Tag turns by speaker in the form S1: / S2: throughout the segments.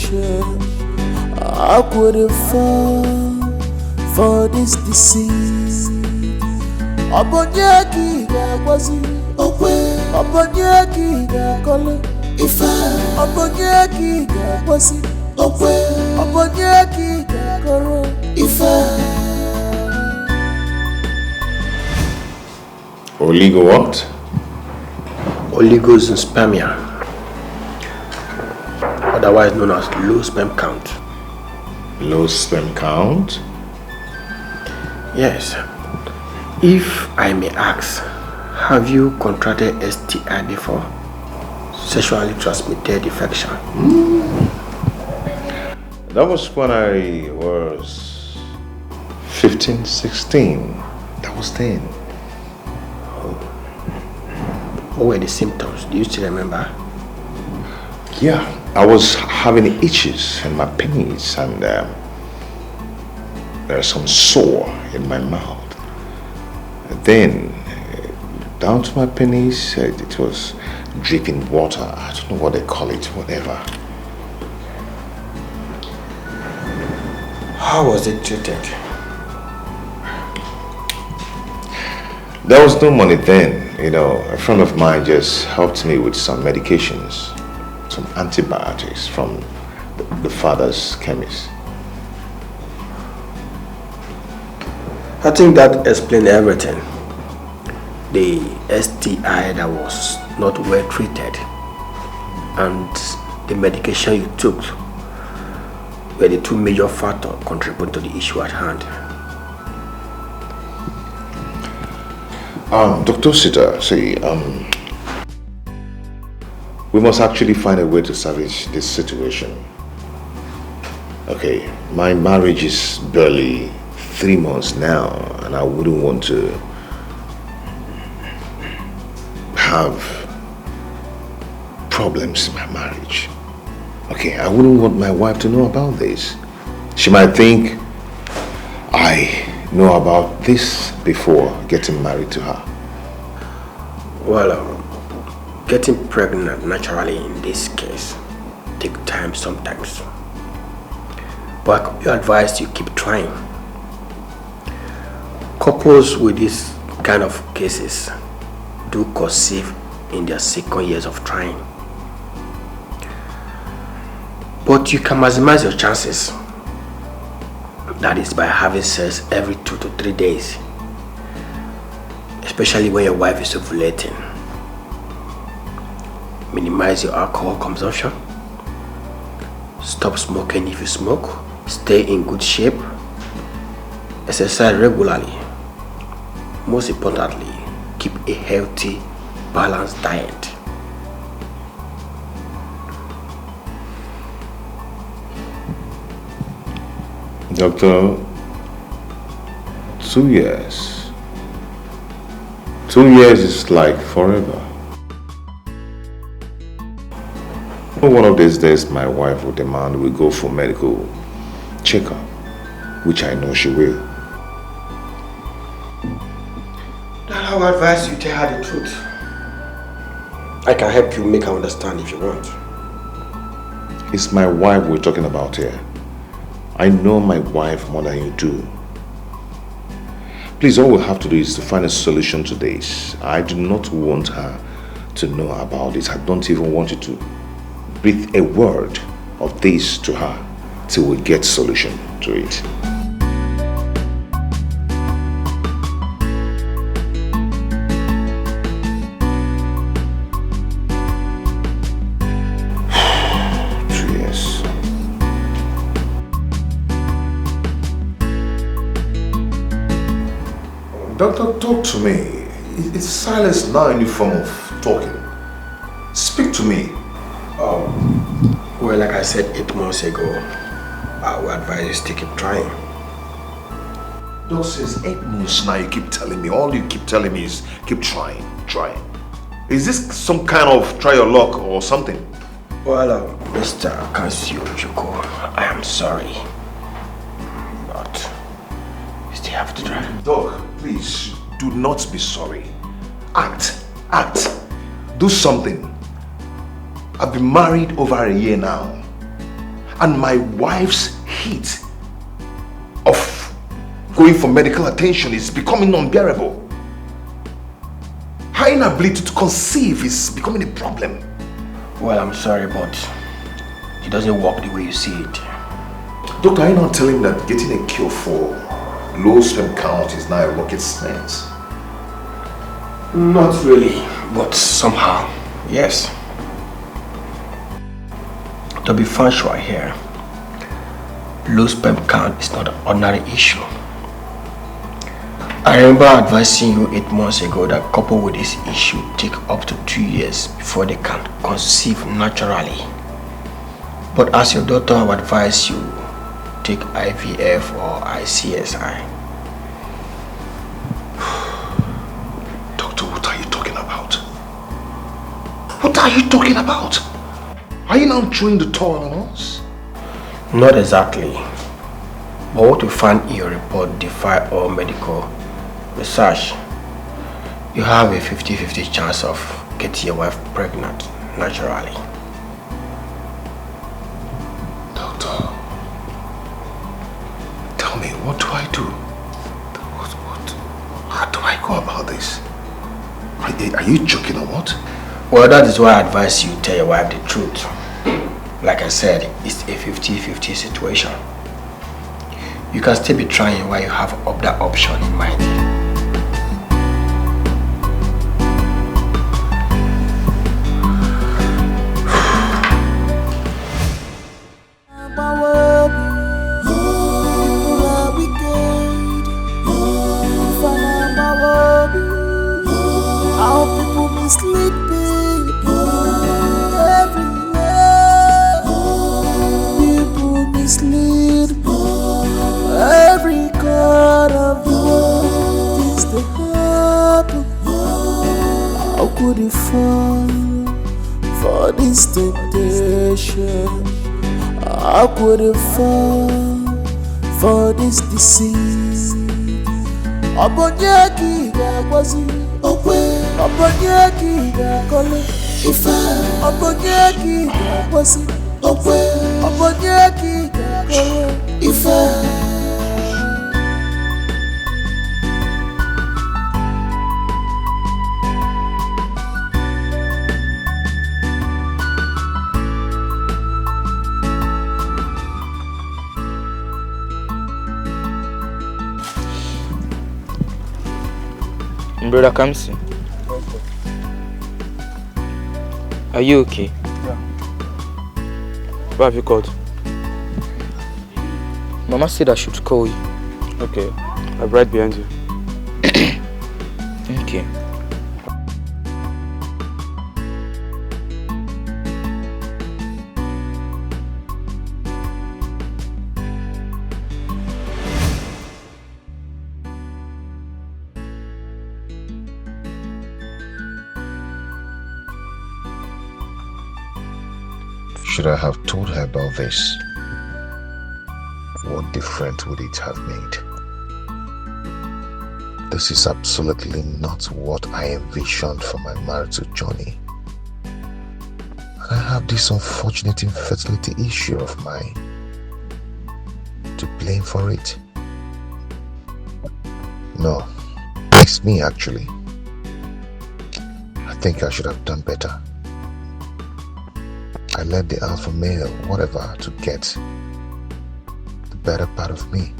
S1: ocean. I couldn't fall for this disease. Obonyaki gagwazi, Obonyaki gakole, Obonyaki gagwazi, Obonyaki gakoro,
S2: Oligo what?
S3: Oligospermia, otherwise known as low sperm count.
S2: Low sperm count?
S3: Yes. If I may ask, have you contracted STI before? Sexually transmitted infection.
S2: That was when I was 15, 16. That was then.
S3: What were the symptoms? Do you still remember?
S2: Yeah, I was having itches in my penis and there's some sore in my mouth. Then, down to my penis, it was dripping water. I don't know what they call it, whatever.
S3: How was it treated?
S2: There was no money then. You know, a friend of mine just helped me with some medications, some antibiotics from the father's chemist.
S3: I think that explained everything. The STI that was not well treated and the medication you took were the two major factors contributing to the issue at hand.
S2: Dr. Sita, see, we must actually find a way to salvage this situation. Okay, my marriage is barely 3 months now, and I wouldn't want to have problems in my marriage. Okay, I wouldn't want my wife to know about this. She might think I know about this before getting married to her.
S3: Well, getting pregnant naturally in this case takes time sometimes. But I advise you keep trying. Couples with this kind of cases do conceive in their second years of trying. But you can maximize your chances. That is by having sex every 2 to 3 days, especially when your wife is ovulating. Minimize your alcohol consumption. Stop smoking if you smoke. Stay in good shape. Exercise regularly. Most importantly, keep a healthy, balanced diet.
S2: Doctor, 2 years. 2 years is like forever. One of these days, my wife will demand we go for medical checkup, which I know she will.
S3: Then I would advise you tell her the truth. I can help you make her understand if you want.
S2: It's my wife we're talking about here. I know my wife more than you do. Please, all we have to do is to find a solution to this. I do not want her to know about this. I don't even want you to breathe a word of this to her till we get solution to it. Doctor, talk to me. It's silence now in the form of talking. Speak to me.
S3: Well, like I said 8 months ago, I would advise you to keep trying.
S2: Doc says 8 months now, you keep telling me. All you keep telling me is keep trying. Is this some kind of try your luck or something?
S3: Well, Mr. Kansio Chuko, I am sorry. But you still have to try.
S2: Doc, please, do not be sorry. Act. Do something. I've been married over a year now. And my wife's heat of going for medical attention is becoming unbearable. Her inability to conceive is becoming a problem.
S3: Well, I'm sorry, but it doesn't work the way you see it.
S2: Doctor, are you not telling me that getting a cure for low sperm count is now a rocket science?
S3: Not really, but somehow, yes. To be factual here, low sperm count is not an ordinary issue. I remember advising you 8 months ago that couple with this issue take up to 2 years before they can conceive naturally. But as your doctor have advised you, take IVF or ICSI.
S2: Doctor, what are you talking about? What are you talking about? Are you now throwing the towel on us?
S3: Not exactly. But what you find in your report defy all medical research. You have a 50-50 chance of getting your wife pregnant naturally.
S2: Doctor, tell me, what do I do? How do I go about this? Are you joking or what?
S3: Well, that is why I advise you tell your wife the truth. Like I said, it's a 50-50 situation. You can still be trying while you have that option in mind.
S1: For this temptation, how could I fall for this disease? Obonyaki gagwazi, Obonyaki gakole, Obonyaki gagwazi, Obonyaki gakole,
S4: Brother Kamsi, are you okay?
S5: Yeah.
S4: What have you called? Mama said I should call you.
S5: Okay, I'm right behind you.
S4: Okay.
S2: Should I have told her about this? What difference would it have made? This is absolutely not what I envisioned for my marital journey. And I have this unfortunate infertility issue of mine to blame for it. No, it's me actually. I think I should have done better. I let the alpha male, whatever, to get the better part of me.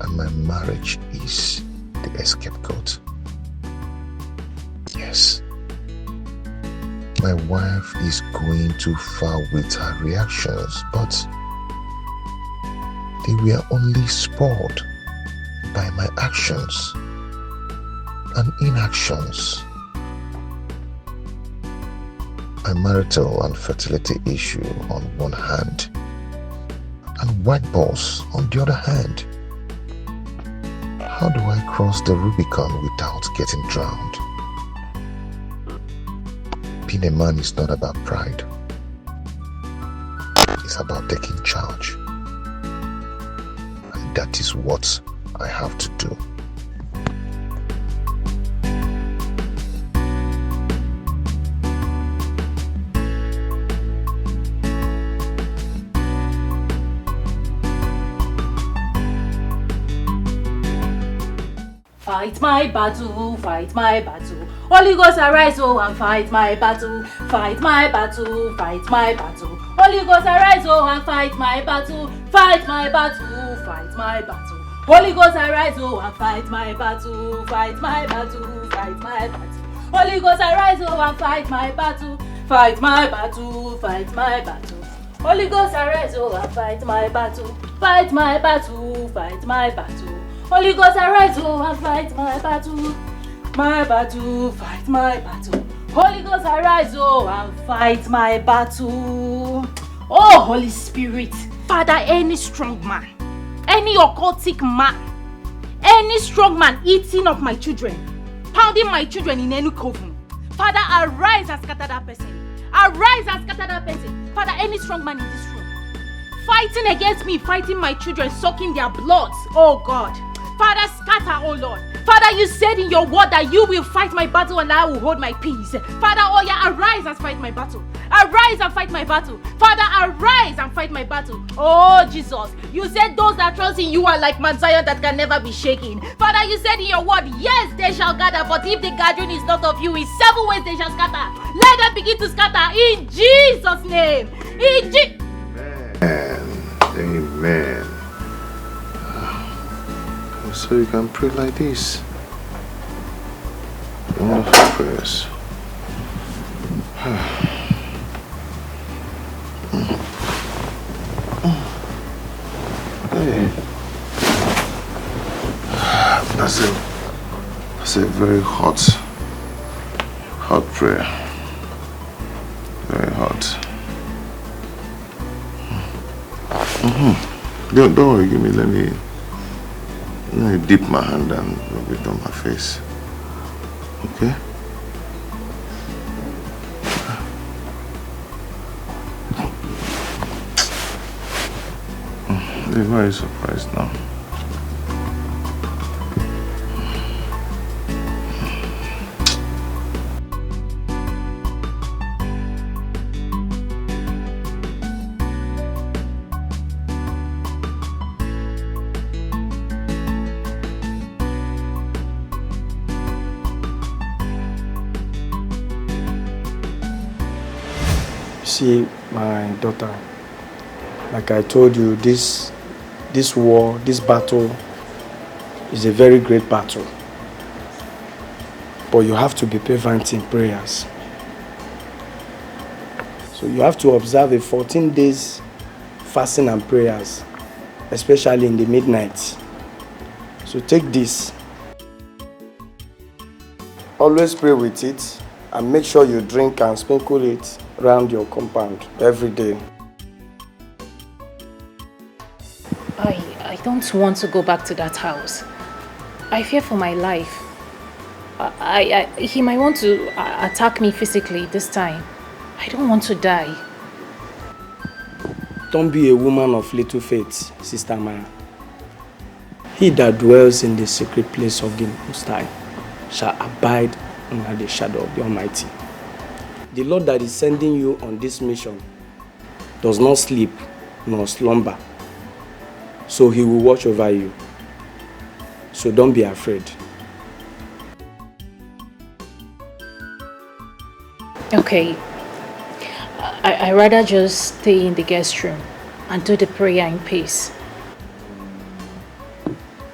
S2: And my marriage is the scapegoat. Yes. My wife is going too far with her reactions, but they were only spoiled by my actions and inactions. My marital and fertility issue on one hand, and white balls on the other hand. How do I cross the Rubicon without getting drowned? Being a man is not about pride. It's about taking charge. And that is what I have to do.
S6: fight my battle, fight my battle. Holy Ghost arise, oh, and fight my battle, fight my battle, fight my battle. Holy Ghost arise, oh, and fight my battle, fight my battle, fight my battle. Holy Ghost arise, oh, and fight my battle, fight my battle, fight my battle. Holy Ghost arise, oh, and fight my battle, fight my battle, fight my battle. Holy Ghost arise, oh, and fight my battle, fight my battle, fight my battle. Holy Ghost arise, oh, and fight my battle, fight my battle. Holy Ghost arise, oh, and fight my battle. Oh, Holy Spirit, Father, any strong man, any occultic man, any strong man eating up my children, pounding my children in any coven, Father, arise and scatter that person. Arise and scatter that person. Father, any strong man in this room, fighting against me, fighting my children, sucking their blood, oh God. Father, scatter, oh Lord. Father, you said in your word that you will fight my battle and I will hold my peace. Father, oh yeah, arise and fight my battle. Arise and fight my battle. Father, arise and fight my battle. Oh Jesus, you said those that trust in you are like Mount Zion that can never be shaken. Father, you said in your word, yes, they shall gather, but if the gathering is not of you, in 7 ways they shall scatter. Let them begin to scatter in Jesus' name.
S2: Amen. So you can pray like this. Wonderful prayers. Hey. That's a very hot prayer. Very hot. Don't worry, let me dip my hand and rub it on my face. Okay? They're very surprised now.
S3: See, my daughter, like I told you, this war, this battle is a very great battle. But you have to be fervent in prayers. So you have to observe a 14 days fasting and prayers, especially in the midnight. So take this. Always pray with it and make sure you drink and sprinkle it around your compound every day.
S6: I don't want to go back to that house. I fear for my life. He might want to attack me physically this time. I don't want to die.
S3: Don't be a woman of little faith, Sister Maya. He that dwells in the secret place of the Most High shall abide under the shadow of the Almighty. The Lord that is sending you on this mission does not sleep nor slumber. So he will watch over you. So don't be afraid.
S6: Okay. I rather just stay in the guest room and do the prayer in peace.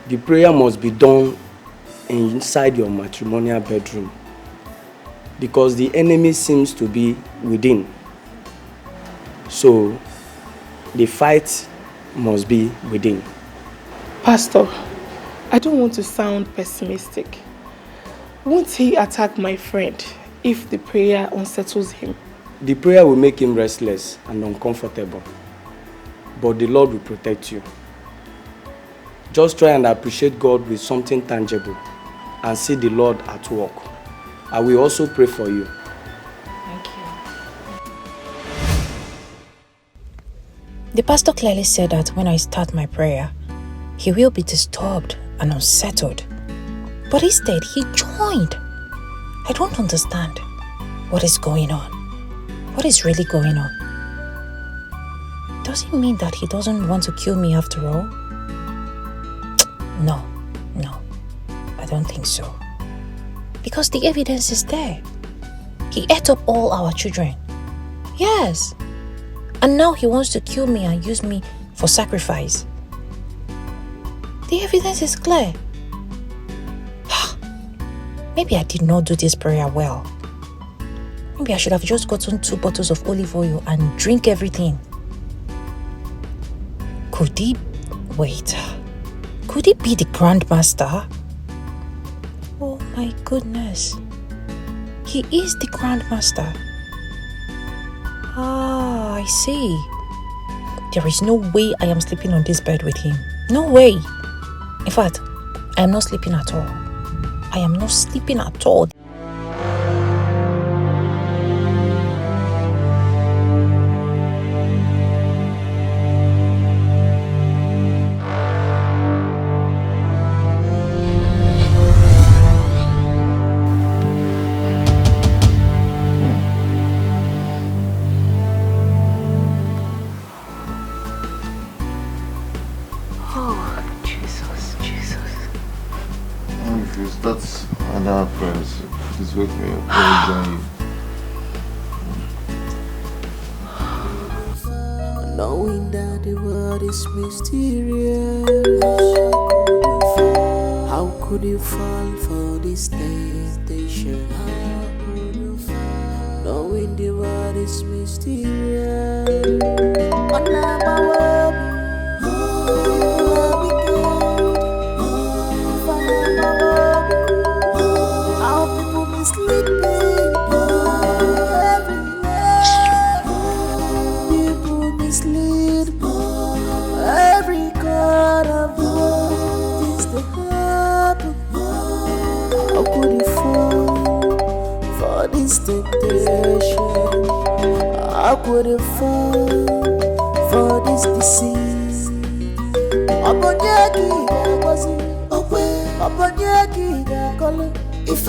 S3: The prayer must be done inside your matrimonial bedroom, because the enemy seems to be within. So the fight must be within.
S1: Pastor, I don't want to sound pessimistic. Won't he attack my friend if the prayer unsettles him?
S3: The prayer will make him restless and uncomfortable, but the Lord will protect you. Just try and appreciate God with something tangible and see the Lord at work. I will also pray for you.
S6: Thank you.
S7: The pastor clearly said that when I start my prayer, he will be disturbed and unsettled. But instead, he joined. I don't understand. What is going on? What is really going on? Does it mean that he doesn't want to kill me after all? No. I don't think so. Because the evidence is there. He ate up all our children. Yes. And now he wants to kill me and use me for sacrifice. The evidence is clear. Maybe I did not do this prayer well. Maybe I should have just gotten 2 bottles of olive oil and drink everything. Could he... Wait. Could he be the Grandmaster? Oh my goodness. He is the Grandmaster. Ah, I see. There is no way I am sleeping on this bed with him. No way. In fact, I am not sleeping at all. I am not sleeping at all.
S2: That's another prayer. Please wake me up. I'll join you.
S8: Knowing that the world is mysterious, how could you fall for this temptation? Knowing the world is mysterious, temptation. How could you fall for this disease? Obonyaki was it? Obonyaki color. If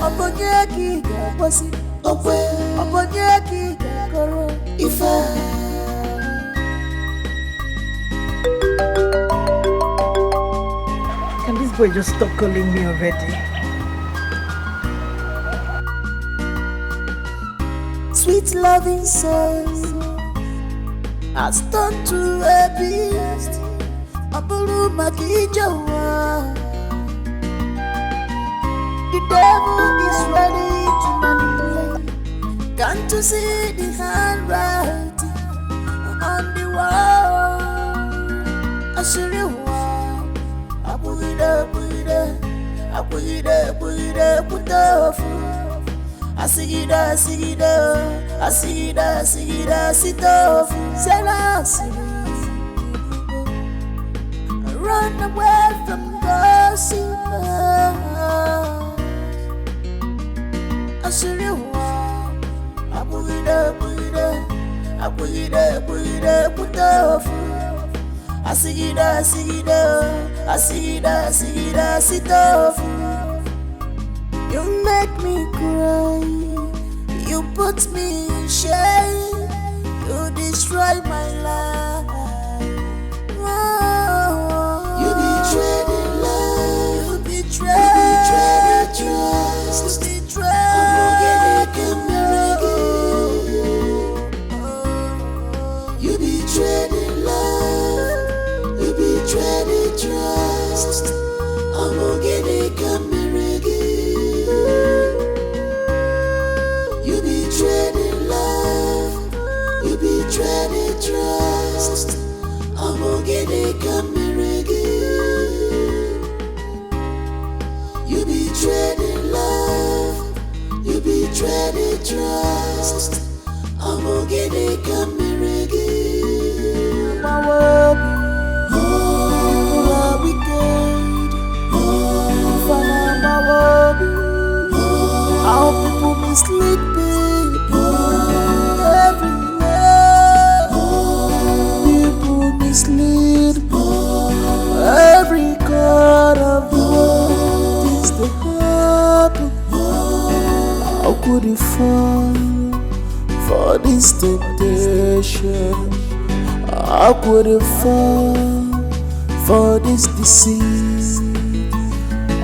S8: Obonyaki was it? Obonyaki color. If
S9: Can this boy just stop calling me already?
S8: Sweet loving sense has turned to a beast. Abulu Makijawa. The devil is ready to manipulate. Can't you see the handwriting on the wall? Ashiriwa. Abuida, Asigida, sitofu, run away from gossip. Asiriwa, abuida, putofu. Asigida, sitofu. You make me cry. You put me in shame. You destroy my life. Oh, you betrayed the love. You betrayed the trust. You betrayed the love. You betrayed the trust. I'm gonna get it coming. You betrayed the love, you betrayed the trust. I'm gonna get it coming again. You betrayed the love, you betrayed the trust. I'm gonna get it coming again. My world, oh, wicked, oh, my world. How people mislead people everywhere. People mislead people every corner of the world. Things they happen. How could you fall for this temptation? How could you fall for this disease?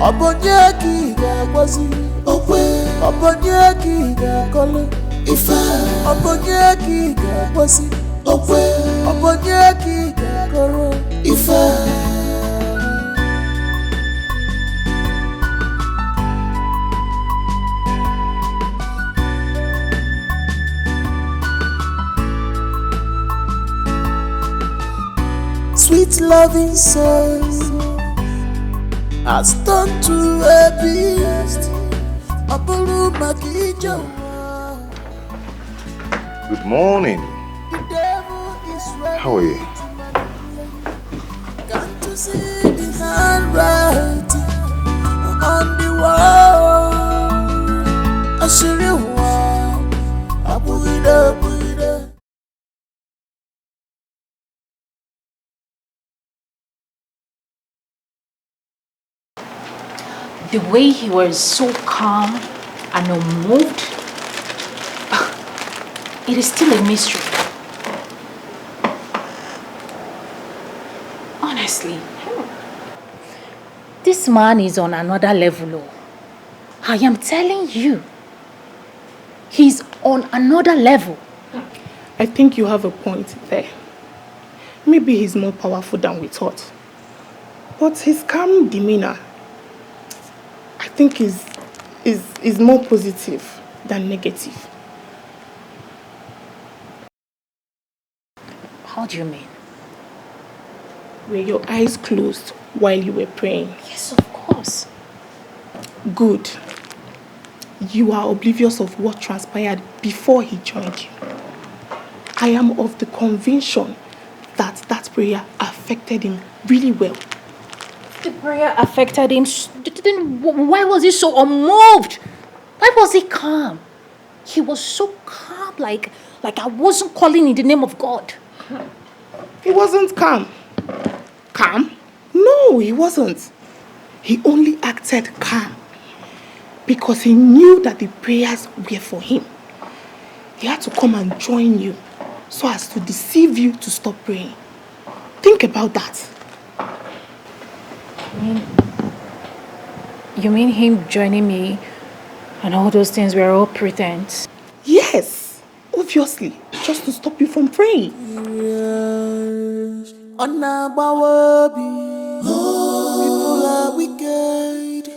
S8: Obonyeki gagwazi okwe Obonyeki gakole ifa Obonyeki gagwazi okwe Obonyeki gakoro ifa Sweet loving soul has turned to a beast.
S2: Good morning. How are you?
S8: Can't you see the handwriting on the wall? I show you why. I put it up, put it up.
S6: The way he was so calm and unmoved, it is still a mystery. Honestly, this man is on another level. Oh. I am telling you, he's on another level.
S1: I think you have a point there. Maybe he's more powerful than we thought. But his calm demeanor, I think is more positive than negative.
S6: How do you mean?
S1: Were your eyes closed while you were praying?
S6: Yes, of course.
S1: Good. You are oblivious of what transpired before he joined you. I am of the conviction that that prayer affected him really well.
S6: The prayer affected him. Then why was he so unmoved? Why was he calm? He was so calm, like I wasn't calling in the name of God.
S1: He wasn't calm. Calm? No, he wasn't. He only acted calm because he knew that the prayers were for him. He had to come and join you so as to deceive you to stop praying. Think about that.
S6: You mean him joining me and all those things were all pretense?
S1: Yes, obviously, just to stop you from praying.
S8: Yes. People are wicked.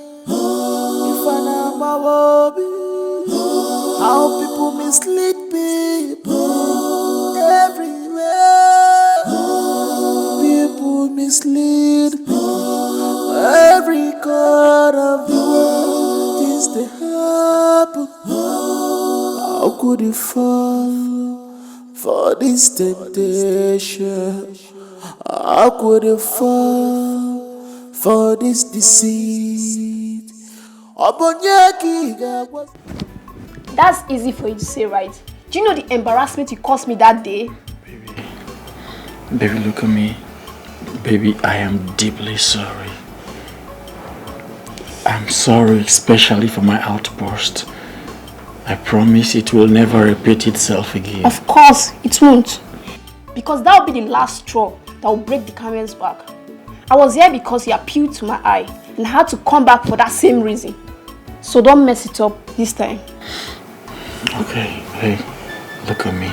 S8: How people mislead people everywhere. People mislead every corner of the world. Things they happen. How could you fall for this temptation? How could you fall for this deceit?
S10: That's easy for you to say, right? Do you know the embarrassment you caused me that day?
S11: Baby, look at me. Baby, I am deeply sorry. I'm sorry, especially for my outburst. I promise it will never repeat itself again.
S10: Of course, it won't. Because that will be the last straw that will break the camel's back. I was here because he appealed to my eye and had to come back for that same reason. So don't mess it up this time.
S11: Okay, hey, look at me.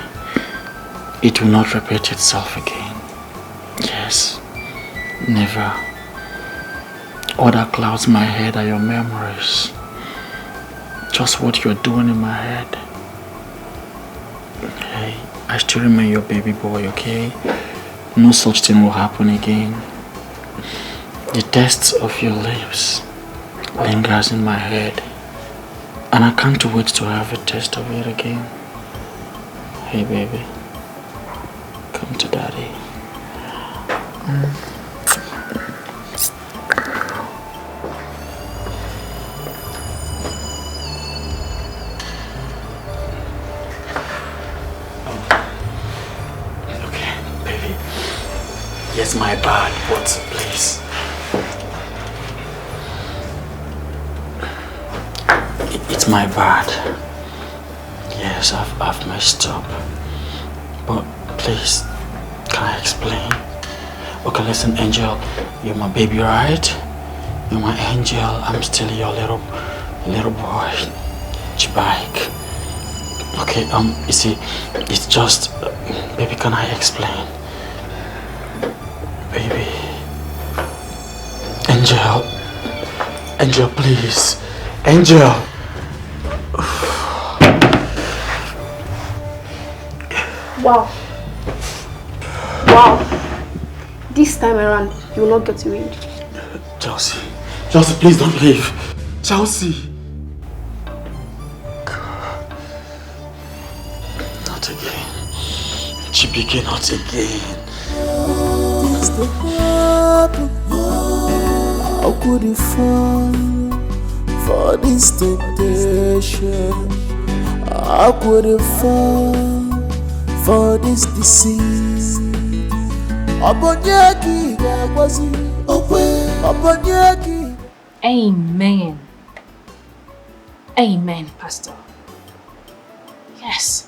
S11: It will not repeat itself again. Yes, never. All that clouds my head are your memories. Just what you're doing in my head. Hey, I still remain your baby boy, okay? No such thing will happen again. The taste of your lips lingers in my head, and I can't wait to have a taste of it again. Hey baby, come to daddy. Okay, baby. Yes, my bad, but please. It's my bad. Yes, I've messed up. But please, can I explain? Okay, listen, Angel, you're my baby, right? You're my angel. I'm still your little boy. Chibike. Okay, you see, it's just, baby, can I explain? Baby. Angel, please. Angel.
S10: Wow. This time around, you will not get away.
S11: Chelsea, please don't leave. Chelsea. Not again. Chibike, not again.
S8: Things that happen. How could you fall for this temptation? How could you fall for this deceit?
S7: Amen. Amen, Pastor. Yes.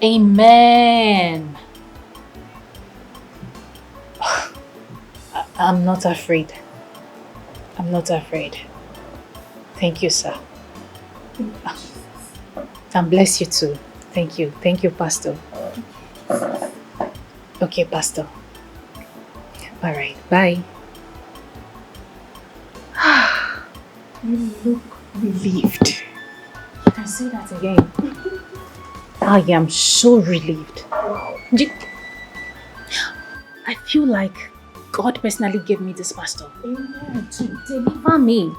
S7: Amen. I'm not afraid. I'm not afraid. Thank you, sir. And bless you too. Thank you. Thank you, Pastor. Okay, Pastor. All right. Bye.
S1: You look relieved.
S7: You can say that again. I am so relieved. I feel like God personally gave me this pastor to deliver me.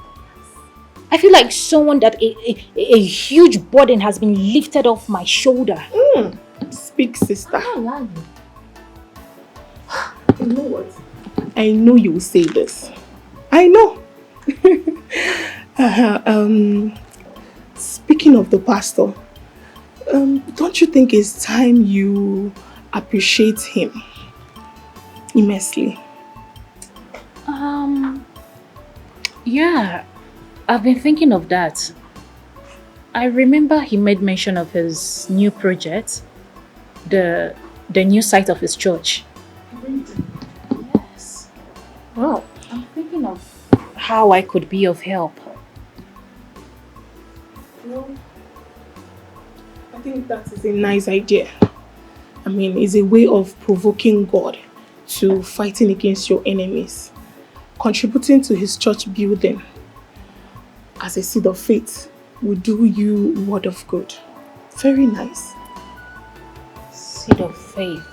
S7: I feel like someone that a huge burden has been lifted off my shoulder.
S1: Speak, sister.
S7: I'm not lying.
S1: You know what? I know you will say this. I know. Speaking of the pastor, don't you think it's time you appreciate him immensely?
S7: Yeah, I've been thinking of that. I remember he made mention of his new project, the new site of his church. Yes. Well, I'm thinking of how I could be of help.
S1: Well, I think that is a nice idea. I mean, it's a way of provoking God to fighting against your enemies. Contributing to his church building as a seed of faith will do you word of good. Very nice.
S7: Seed of faith.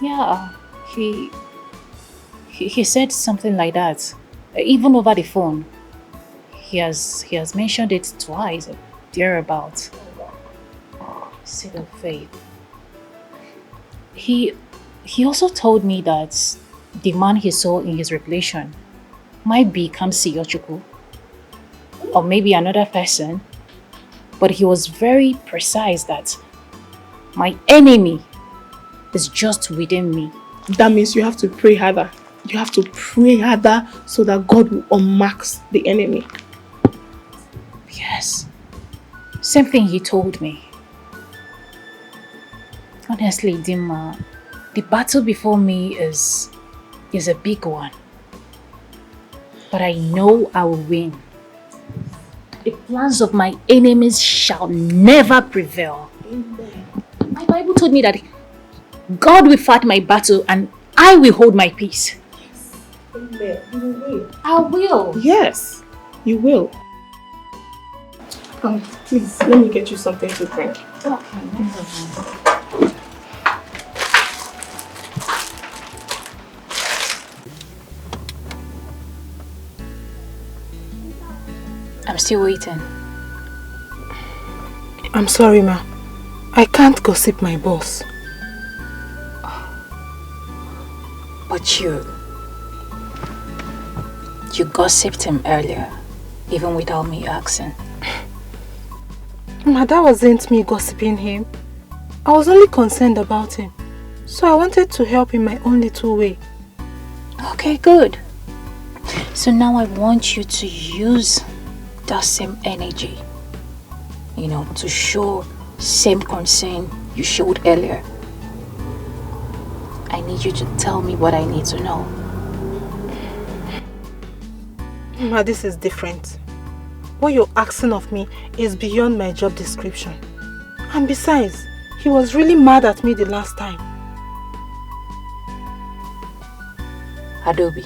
S7: Yeah, he said something like that. Even over the phone. He has mentioned it twice, thereabouts. Seed of faith. He also told me that the man he saw in his revelation might be Kamsi Yochukwu, or maybe another person, but he was very precise that my enemy is just within me.
S1: That means you have to pray harder. You have to pray harder so that God will unmask the enemy.
S7: Yes. Same thing he told me. Honestly, Dima, the battle before me is a big one. But I know I will win. The plans of my enemies shall never prevail.
S1: Amen.
S7: My Bible told me that God will fight my battle and I will hold my peace.
S1: Yes. Amen. You will.
S7: I will.
S1: Yes, you will. Please, let me get you something to drink.
S7: Okay, no problem. I'm still waiting.
S1: I'm sorry, ma. I can't gossip my boss.
S7: But you gossiped him earlier, even without me asking.
S1: Ma, that wasn't me gossiping him. I was only concerned about him. So I wanted to help in my own little way.
S7: Okay, good. So now I want you to use that same energy, to show same concern you showed earlier. I need you to tell me what I need to know.
S1: Ma, this is different. What you're asking of me is beyond my job description. And besides, he was really mad at me the last time.
S7: Adobe.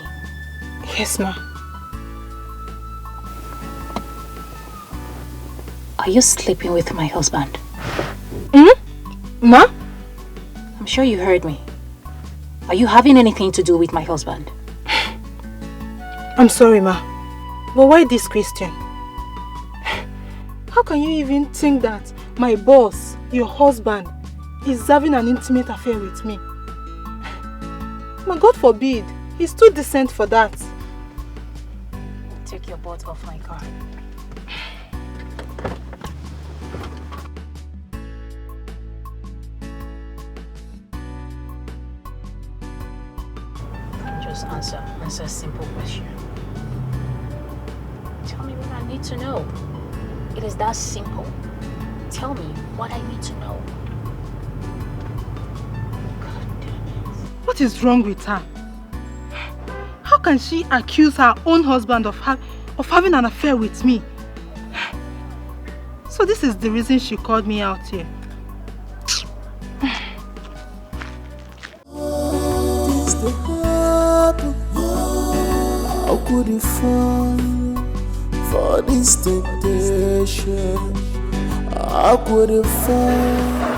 S1: Yes, ma.
S7: Are you sleeping with my husband?
S1: Ma?
S7: I'm sure you heard me. Are you having anything to do with my husband?
S1: I'm sorry, ma. But why this question? How can you even think that my boss, your husband, is having an intimate affair with me? Ma, God forbid. He's too decent for that.
S7: Take your butt off my car. Just answer a simple question. Tell me what I need to know. It is that simple. Tell me what I need to know. God damn it.
S1: What is wrong with her? How can she accuse her own husband of having an affair with me? So this is the reason she called me out here.
S8: How could you fall for this temptation? How could you fall?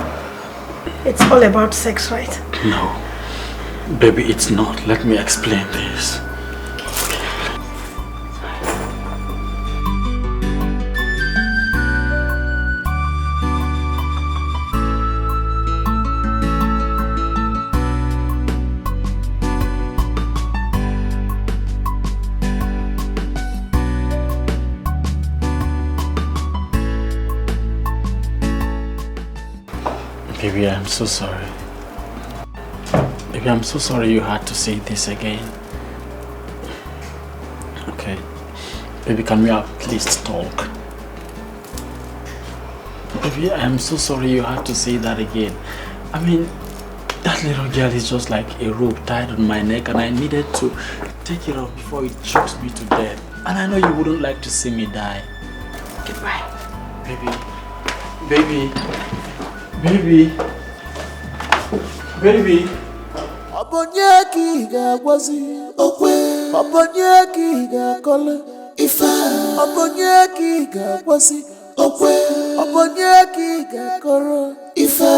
S9: It's all about sex, right?
S11: No. Baby, it's not. Let me explain this. Baby, I'm so sorry. Baby, I'm so sorry you had to say this again. Okay. Baby, can we at least talk? Baby, I'm so sorry you had to say that again. I mean, that little girl is just like a rope tied on my neck and I needed to take it off before it chokes me to death. And I know you wouldn't like to see me die.
S9: Goodbye.
S11: Baby. Baby. Baby. Baby.
S8: Abonyeki gagwazi okwe. Abonyeki gakole ifa. Abonyeki gagwazi okwe. Abonyeki gakoro ifa.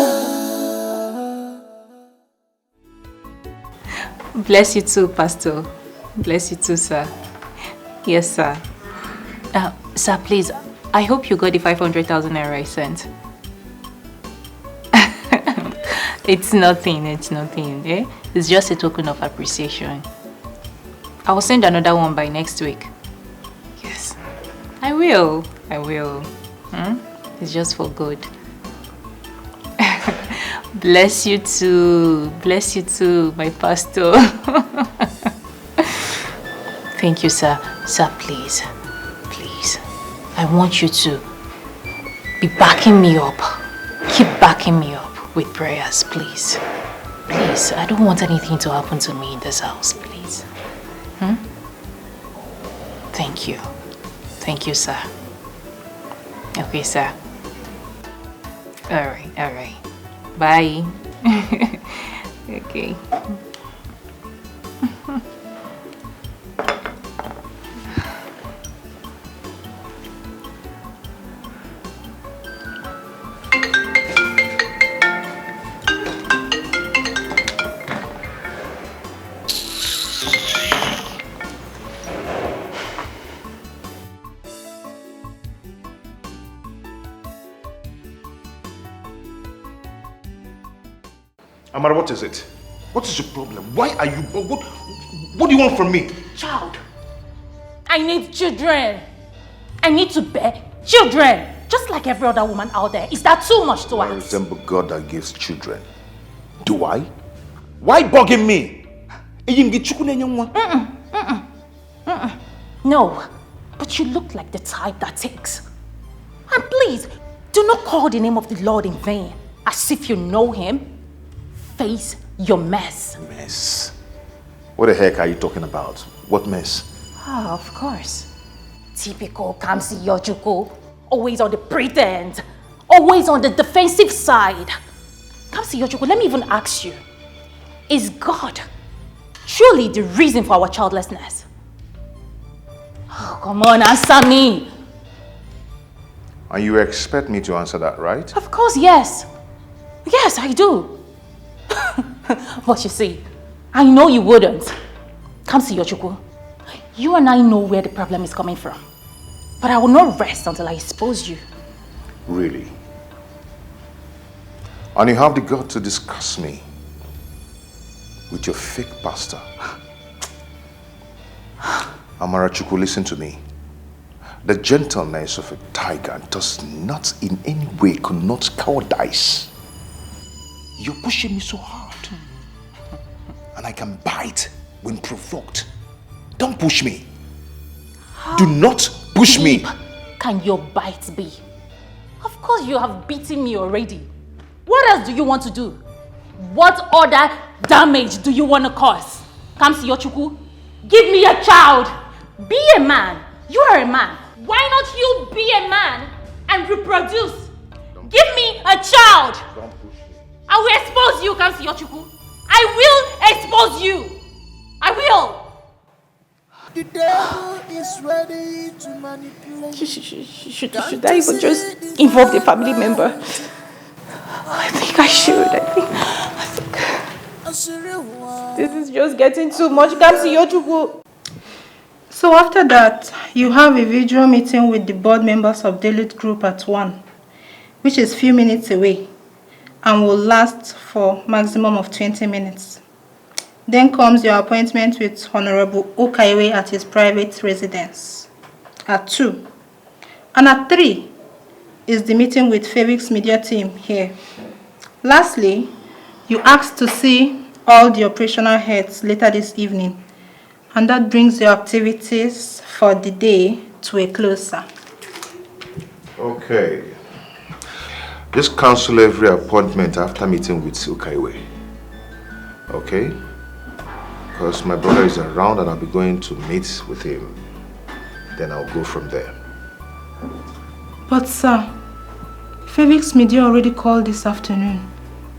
S6: Bless you too, Pastor. Bless you too, sir. Yes, sir. Sir, please, I hope you got the 500,000 naira I sent. It's nothing, eh? It's just a token of appreciation. I will send another one by next week. Yes, I will. It's just for good. Bless you too, my pastor. Thank you, sir. Sir, please, I want you to be backing me up. Keep backing me up with prayers, please. Please, I don't want anything to happen to me in this house, please. Thank you. Thank you, sir. Okay, sir. All right. Bye. Okay.
S2: Amara, what is it? What is your problem? Why are you... What do you want from me?
S6: Child, I need children. I need to bear children. Just like every other woman out there. Is that too much to ask?
S2: I resemble God that gives children. Do I? Why bugging me?
S6: No, but you look like the type that takes. And please, do not call the name of the Lord in vain. As if you know him. Face your mess.
S2: Mess? What the heck are you talking about? What mess?
S6: Ah, of course. Typical Kamsi Yojuko. Always on the pretense. Always on the defensive side. Kamsi Yojuko, let me even ask you. Is God truly the reason for our childlessness? Oh, come on, answer me.
S2: And you expect me to answer that, right?
S6: Of course, yes. Yes, I do. But you see, I know you wouldn't. Kamsi Yojuko, you and I know where the problem is coming from. But I will not rest until I expose you.
S2: Really? And you have the gut to discuss me with your fake pastor? Amara Chukwu, listen to me. The gentleness of a tiger does not in any way connote cowardice. You're pushing me so hard. And I can bite when provoked. Don't push me. Do not push me.
S6: Can your bite be? Of course you have beaten me already. What else do you want to do? What other damage do you want to cause? Kamsi Yojuko, give me a child. Be a man. You are a man. Why not you be a man and reproduce? Give me a child.
S2: Don't push me.
S6: I will expose you, Kamsi Yojuko. I will expose you. I will.
S8: The devil is ready to manipulate.
S10: Should I even just involve the family member? I think I should. This is just getting too much. Kamsi Yojuko.
S1: So after that, you have a visual meeting with the board members of the elite group at 1, which is few minutes away, and will last for maximum of 20 minutes. Then comes your appointment with Honorable Okaiwe at his private residence at 2. And at 3 is the meeting with FEVIX media team here. Lastly, you ask to see all the operational heads later this evening. And that brings your activities for the day to a close, sir.
S2: Okay. Just cancel every appointment after meeting with Ukaiwe. Okay? Because my brother is around and I'll be going to meet with him. Then I'll go from there.
S1: But sir, FEVIX Media already called this afternoon.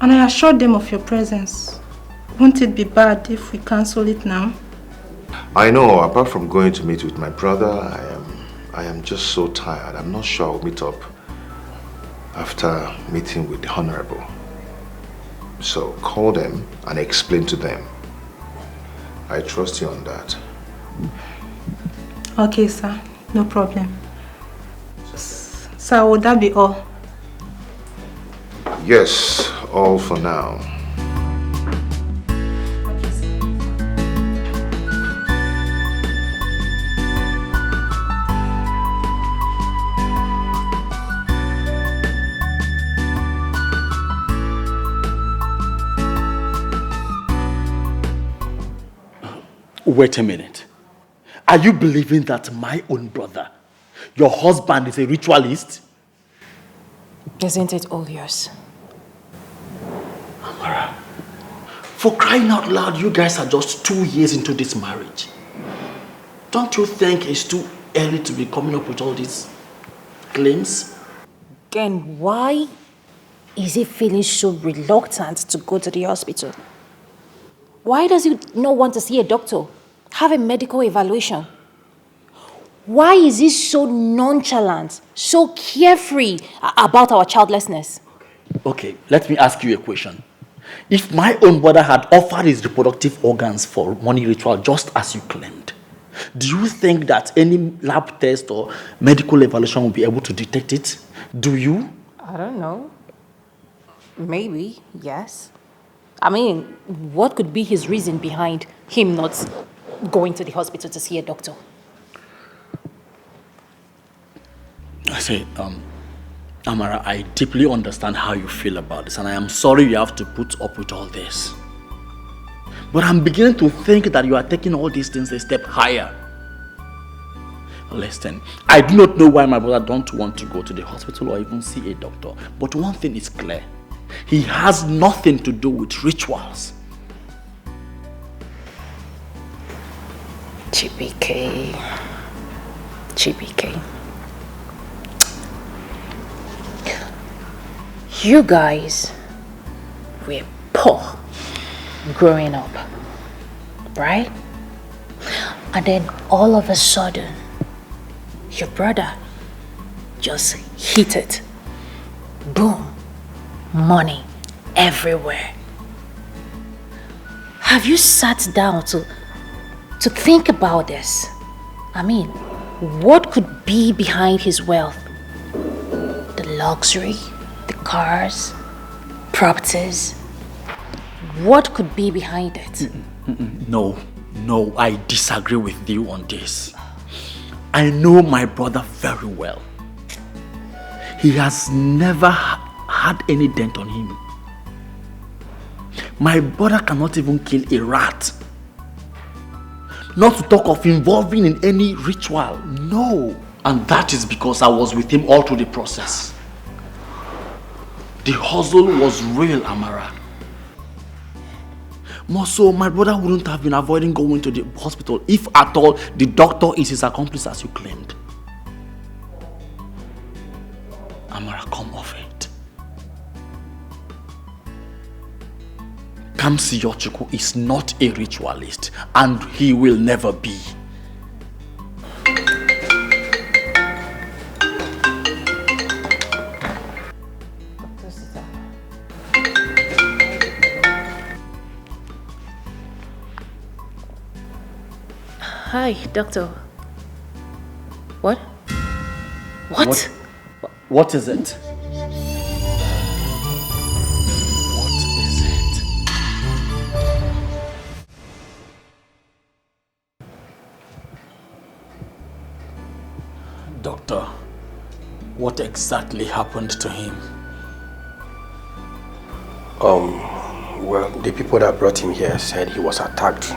S1: And I assured them of your presence. Won't it be bad if we cancel it now?
S2: I know, apart from going to meet with my brother, I am just so tired. I'm not sure I'll meet up after meeting with the Honorable. So call them and explain to them. I trust you on that.
S1: Okay, sir. No problem. Sir, would that be all?
S2: Yes, all for now.
S11: Wait a minute. Are you believing that my own brother, your husband, is a ritualist?
S7: Isn't it all yours?
S11: Amara, for crying out loud, you guys are just 2 years into this marriage. Don't you think it's too early to be coming up with all these claims?
S7: Then why is he feeling so reluctant to go to the hospital? Why does he not want to see a doctor? Have a medical evaluation? Why is he so nonchalant, so carefree about our childlessness?
S11: Okay, let me ask you a question. If my own brother had offered his reproductive organs for money ritual just as you claimed, do you think that any lab test or medical evaluation will be able to detect it? Do you?
S7: I don't know. Maybe, yes. I mean, what could be his reason behind him not going to the hospital to see a doctor?
S11: I say, Amara, I deeply understand how you feel about this, and I am sorry you have to put up with all this. But I'm beginning to think that you are taking all these things a step higher. Listen, I do not know why my brother don't want to go to the hospital or even see a doctor. But one thing is clear. He has nothing to do with rituals.
S7: GBK. You guys were poor growing up, right? And then all of a sudden, your brother just hit it. Boom. Money everywhere. Have you sat down to think about this? I mean, what could be behind his wealth? The luxury, the cars, properties. What could be behind it?
S11: No, I disagree with you on this. I know my brother very well. He has never had any dent on him. My brother cannot even kill a rat. Not to talk of involving in any ritual, no. And that is because I was with him all through the process. The hustle was real, Amara. More so, my brother wouldn't have been avoiding going to the hospital if at all the doctor is his accomplice as you claimed. Amara, come off it. Kamsi Yochukwu is not a ritualist, and he will never be.
S7: Hi, doctor. What?
S11: What is it? Doctor, what exactly happened to him?
S3: Well, the people that brought him here said he was attacked.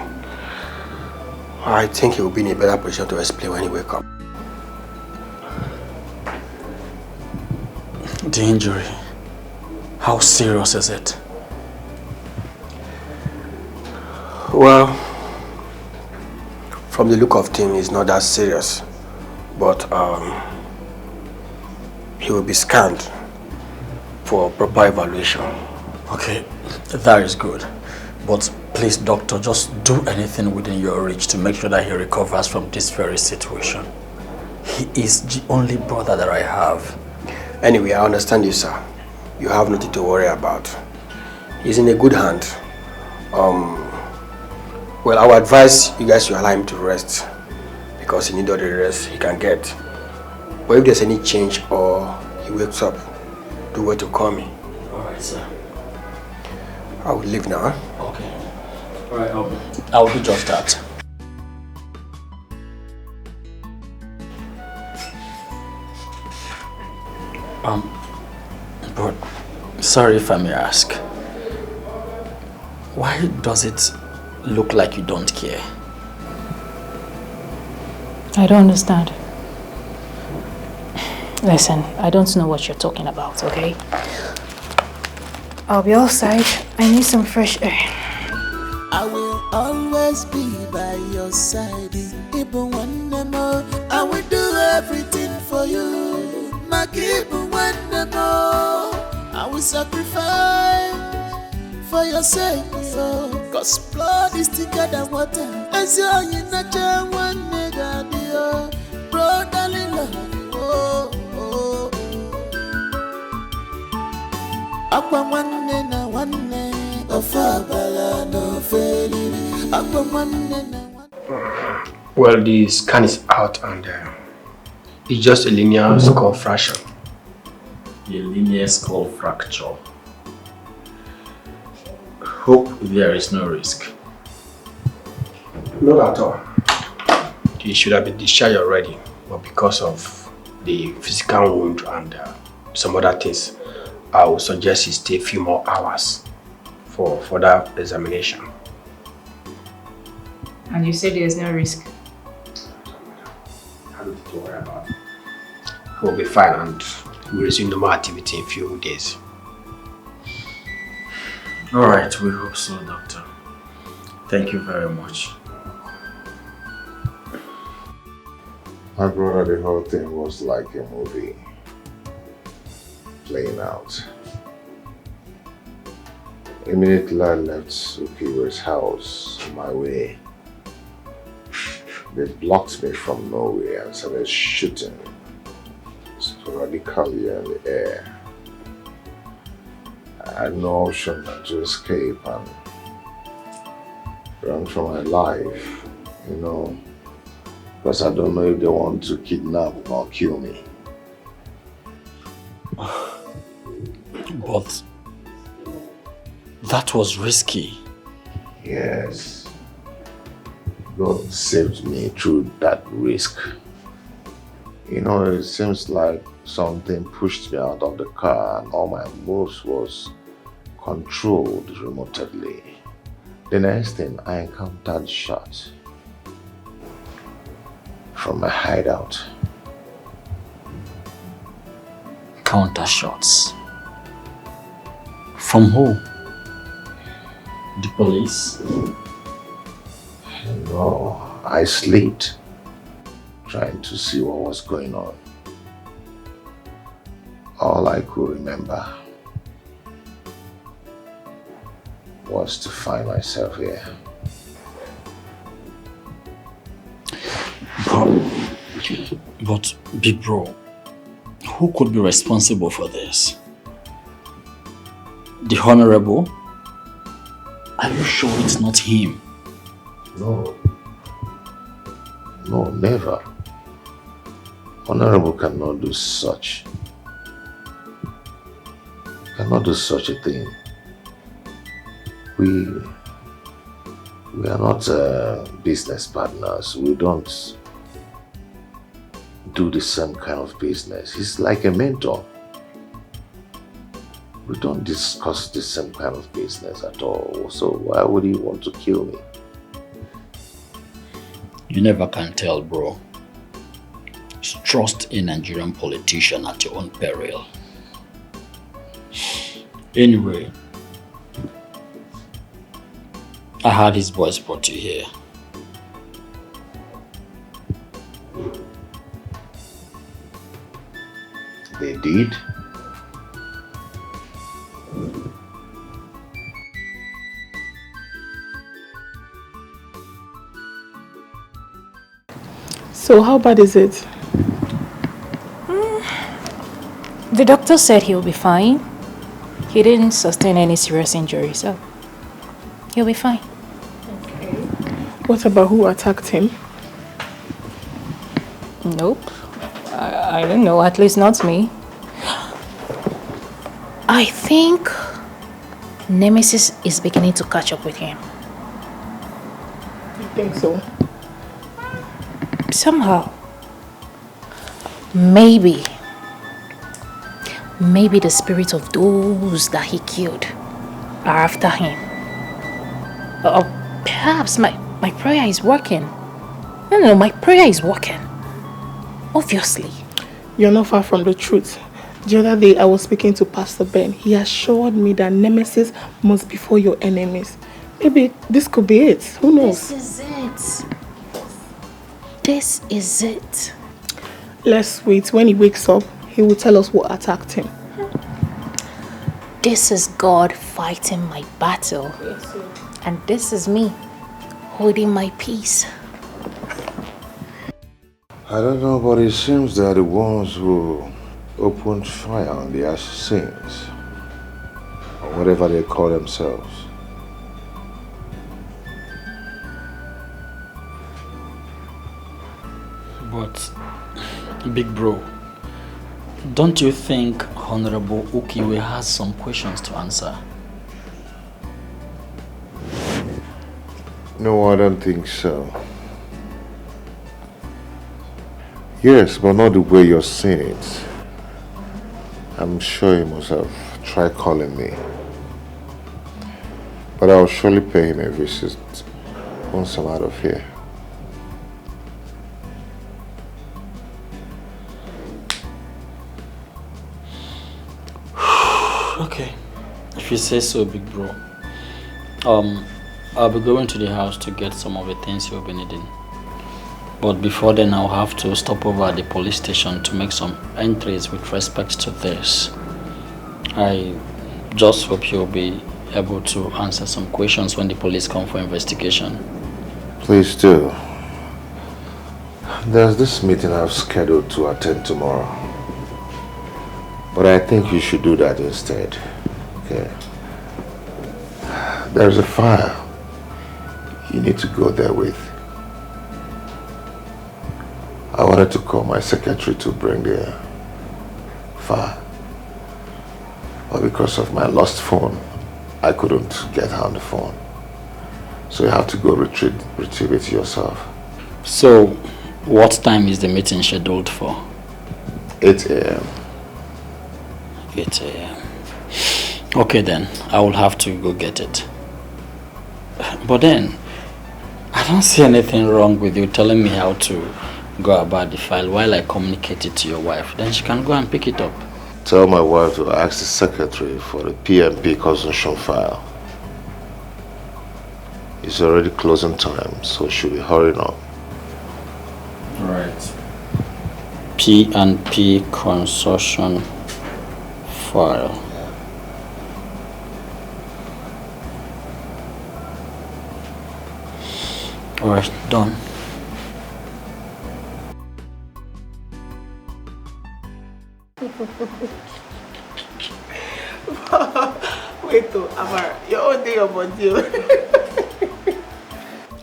S3: I think he will be in a better position to explain when he wakes up.
S11: The injury, how serious is it?
S3: Well, from the look of things, it's not that serious. But he will be scanned for proper evaluation.
S11: Okay, that is good. But please, doctor, just do anything within your reach to make sure that he recovers from this very situation. He is the only brother that I have.
S3: Anyway, I understand you, sir. You have nothing to worry about. He's in a good hand. Well, I would advise you guys to allow him to rest, because he needs all the rest he can get. But if there's any change or he wakes up, do well to call me.
S11: Alright, sir.
S3: I will leave now.
S11: Okay. Alright, I'll do just that. But sorry if I may ask, why does it look like you don't care?
S7: I don't understand. Listen, I don't know what you're talking about, okay? I'll be outside. I need some fresh air.
S8: I will always be by your side. Even when more, I will do everything for you. Even when more, I will sacrifice for your sake. Cause blood is thicker than water. As you're in a jam, one nigga, brotherly love. Aqua one na one of a no fertility. Aqua one na one.
S3: Well, the scan is out and it's just a linear skull fracture.
S11: A linear skull fracture. Hope there is no risk.
S3: Not at all. He should have been discharged already, but because of the physical wound and some other things, I would suggest he stay a few more hours for further examination.
S7: And you said there's no risk?
S3: Nothing to worry about. He will be fine and we'll resume normal activity in a few days.
S11: Alright, we hope so, doctor. Thank you very much.
S2: My brother, the whole thing was like a movie playing out. Immediately I left Ukiwe's house my way. They blocked me from nowhere and started shooting sporadically in the air. I had no option but to escape and run for my life, you know, because I don't know if they want to kidnap or kill me.
S11: But that was risky.
S2: Yes. God saved me through that risk. You know, it seems like something pushed me out of the car and all my moves was controlled remotely. The next thing, I encountered shots from my hideout.
S11: Counter shots? From who? The police?
S2: No, I slept, trying to see what was going on. All I could remember was to find myself here.
S11: But big bro, who could be responsible for this? The Honorable? Are you sure it's not him?
S2: No. No, never. Honorable cannot do such. Cannot do such a thing. We are not business partners. We don't do the same kind of business. He's like a mentor. We don't discuss the same kind of business at all. So why would he want to kill me?
S11: You never can tell, bro. Trust a Nigerian politician at your own peril. Anyway, I had his boys brought you here.
S2: They did?
S1: So how bad is it?
S7: The doctor said he'll be fine. He didn't sustain any serious injury, so he'll be fine.
S1: Okay. What about who attacked him?
S7: Nope. I don't know, at least not me. I think Nemesis is beginning to catch up with him.
S1: You think so?
S7: Somehow. Maybe the spirit of those that he killed are after him. Or perhaps my prayer is working. No, my prayer is working. Obviously.
S1: You're not far from the truth. The other day I was speaking to Pastor Ben. He assured me that Nemesis must be for your enemies. Maybe this could be it. Who knows?
S7: This is it. This is it.
S1: Let's wait. When he wakes up, he will tell us what attacked him.
S7: This is God fighting my battle.
S1: Yes, sir.
S7: And this is me holding my peace.
S2: I don't know, but it seems they're the ones who opened fire on the assassins, or whatever they call themselves.
S11: But, big bro, don't you think Honorable Ukiwe has some questions to answer?
S2: No, I don't think so. Yes, but not the way you're saying it. I'm sure he must have tried calling me. But I'll surely pay him a visit once I'm out of here.
S11: Okay, if you say so, big bro. I'll be going to the house to get some of the things you'll be needing. But before then, I'll have to stop over at the police station to make some entries with respect to this. I just hope you'll be able to answer some questions when the police come for investigation.
S2: Please do. There's this meeting I've scheduled to attend tomorrow. But I think you should do that instead. Okay? There's a file you need to go there with. I wanted to call my secretary to bring the file. But because of my lost phone, I couldn't get her on the phone. So you have to go retrieve it yourself.
S11: So, what time is the meeting scheduled for?
S2: 8 a.m.
S11: 8 a.m. Okay then, I will have to go get it. But then, I don't see anything wrong with you telling me how to go about the file while I communicate it to your wife. Then she can go and pick it up.
S2: Tell my wife to ask the secretary for the PMP consumption file. It's already closing time, so she'll be hurrying up.
S11: Right. P&P consortium file. Alright, done.
S1: Wait, Amar, you're all day about you.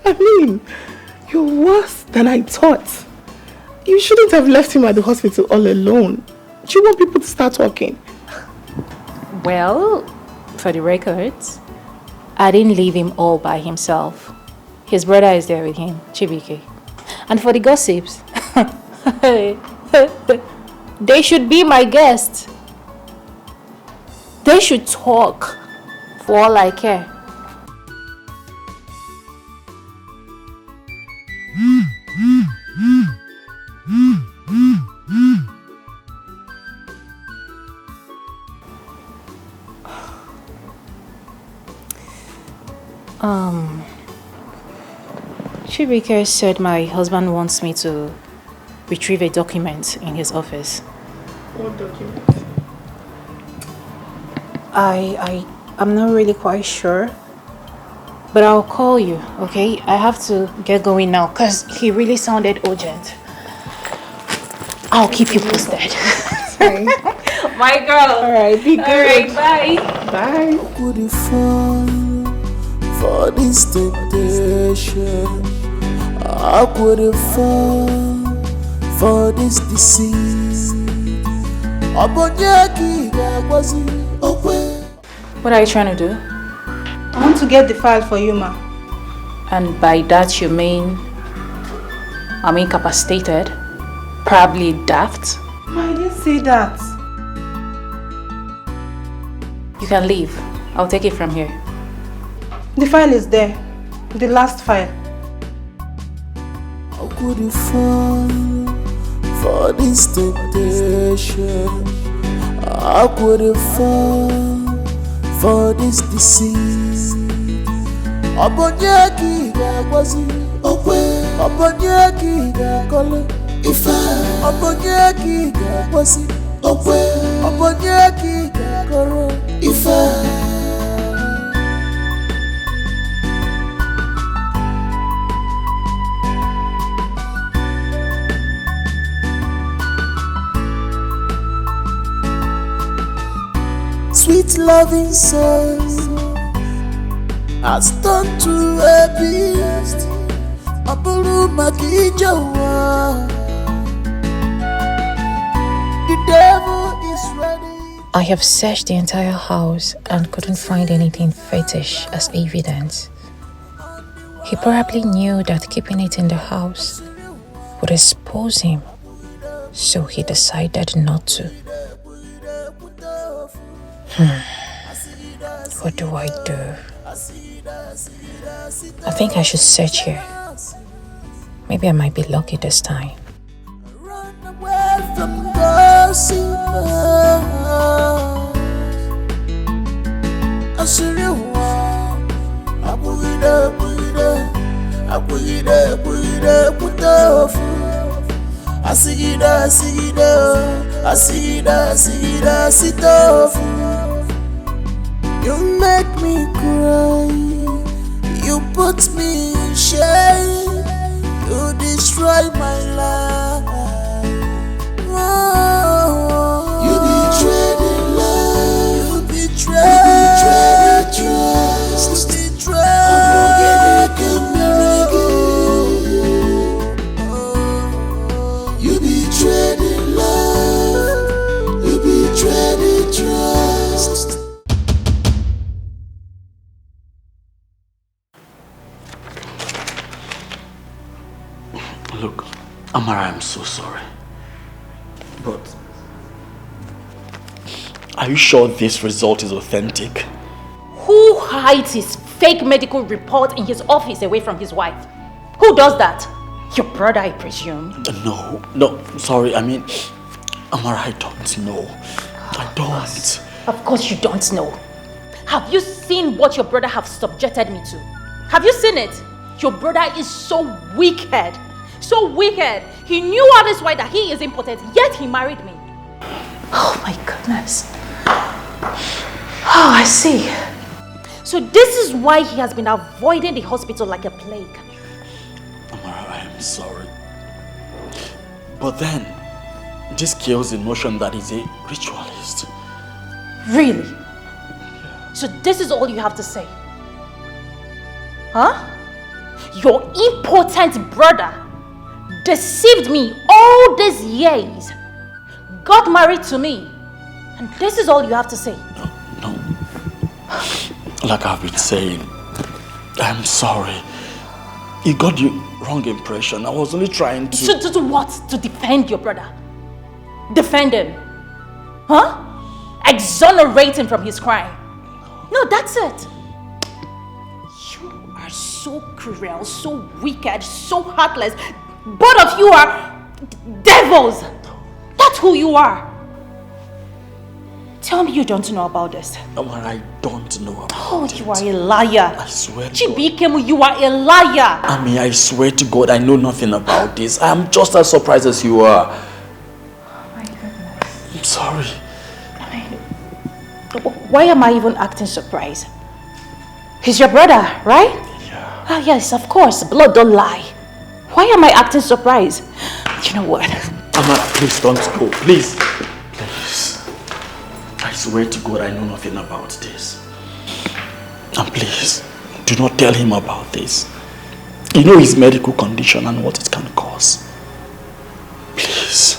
S1: I mean, you're worse than I thought. You shouldn't have left him at the hospital all alone. Do you want people to start talking?
S6: Well, for the records, I didn't leave him all by himself. His brother is there with him, Chibike. And for the gossips, they should be my guests. They should talk for all I care. Chibike said my husband wants me to retrieve a document in his office.
S1: What document?
S6: I'm not really quite sure, but I'll call you, okay? I have to get going now because he really sounded urgent. I'll keep you posted. My girl.
S1: All right, be good.
S6: All right, bye.
S1: Bye.
S8: Could you fall for this temptation? How could you fall for this deceit?
S6: What are you trying to do?
S9: I want to get the file for you, ma.
S6: And by that you mean I'm incapacitated? Probably daft?
S9: Ma, I didn't say that.
S6: You can leave. I'll take it from here.
S9: The file is there. The last file.
S8: How could you fall for this temptation? How could you fall for this deceit? Abonyaki gagwazi, abonyaki gakole, abonyaki gagwazi, abonyaki gakoro, sweet loving soul has turned to a beast. Aburu Makijawa. The devil is ready.
S7: I have searched the entire house and couldn't find anything fetish as evidence. He probably knew that keeping it in the house would expose him, so he decided not to. What do I do? I think I should search here. Maybe I might be lucky this time.
S8: Run away from gossip. akwigide putofu. Asigida sitofu. You make me cry, you put me in shame, you destroy my life. Oh, you betrayed the love, you betrayed trust, you betrayed the love, you betrayed the trust.
S11: Look, Amara, I'm so sorry. But are you sure this result is authentic?
S6: Who hides his fake medical report in his office away from his wife? Who does that? Your brother, I presume.
S11: No, sorry. I mean, Amara, I don't know. I don't.
S6: Of course you don't know. Have you seen what your brother have subjected me to? Have you seen it? Your brother is so wicked. So wicked. He knew all this while that he is impotent, yet he married me. Oh my goodness. Oh, I see. So this is why he has been avoiding the hospital like a plague.
S11: Amara, I am sorry. But then, this kills the notion that he's a ritualist.
S6: Really? So this is all you have to say? Huh? Your impotent brother deceived me all these years, got married to me, and this is all you have to say?
S11: No. Like I've been saying, I'm sorry. You got the wrong impression. I was only trying to...
S6: To what? To defend your brother? Defend him? Huh? Exonerate him from his crime? No, that's it. You are so cruel, so wicked, so heartless. Both of you are devils. That's who you are. Tell me you don't know about this.
S11: Amara, I don't know about it.
S6: You are a liar.
S11: I swear to
S6: Chibikemu, you are a liar.
S11: I swear to God, I know nothing about this. I am just as surprised as you are.
S6: Oh my goodness.
S11: I'm sorry.
S6: Why am I even acting surprised? He's your brother, right?
S11: Yeah.
S6: Ah, yes, of course. Blood don't lie. Why am I acting surprised? You know what?
S11: Amara, please don't go. Please. Please. I swear to God, I know nothing about this. And please, do not tell him about this. You know his medical condition and what it can cause. Please.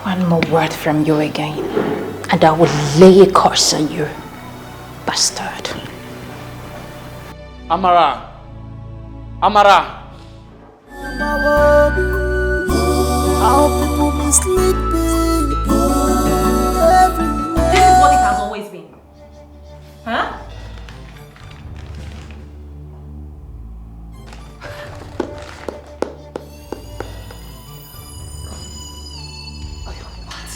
S6: One more word from you again, and I will lay a curse on you, bastard.
S5: Amara! Amara!
S8: How people mislead people everywhere.
S6: This is what it has always been. Huh? What?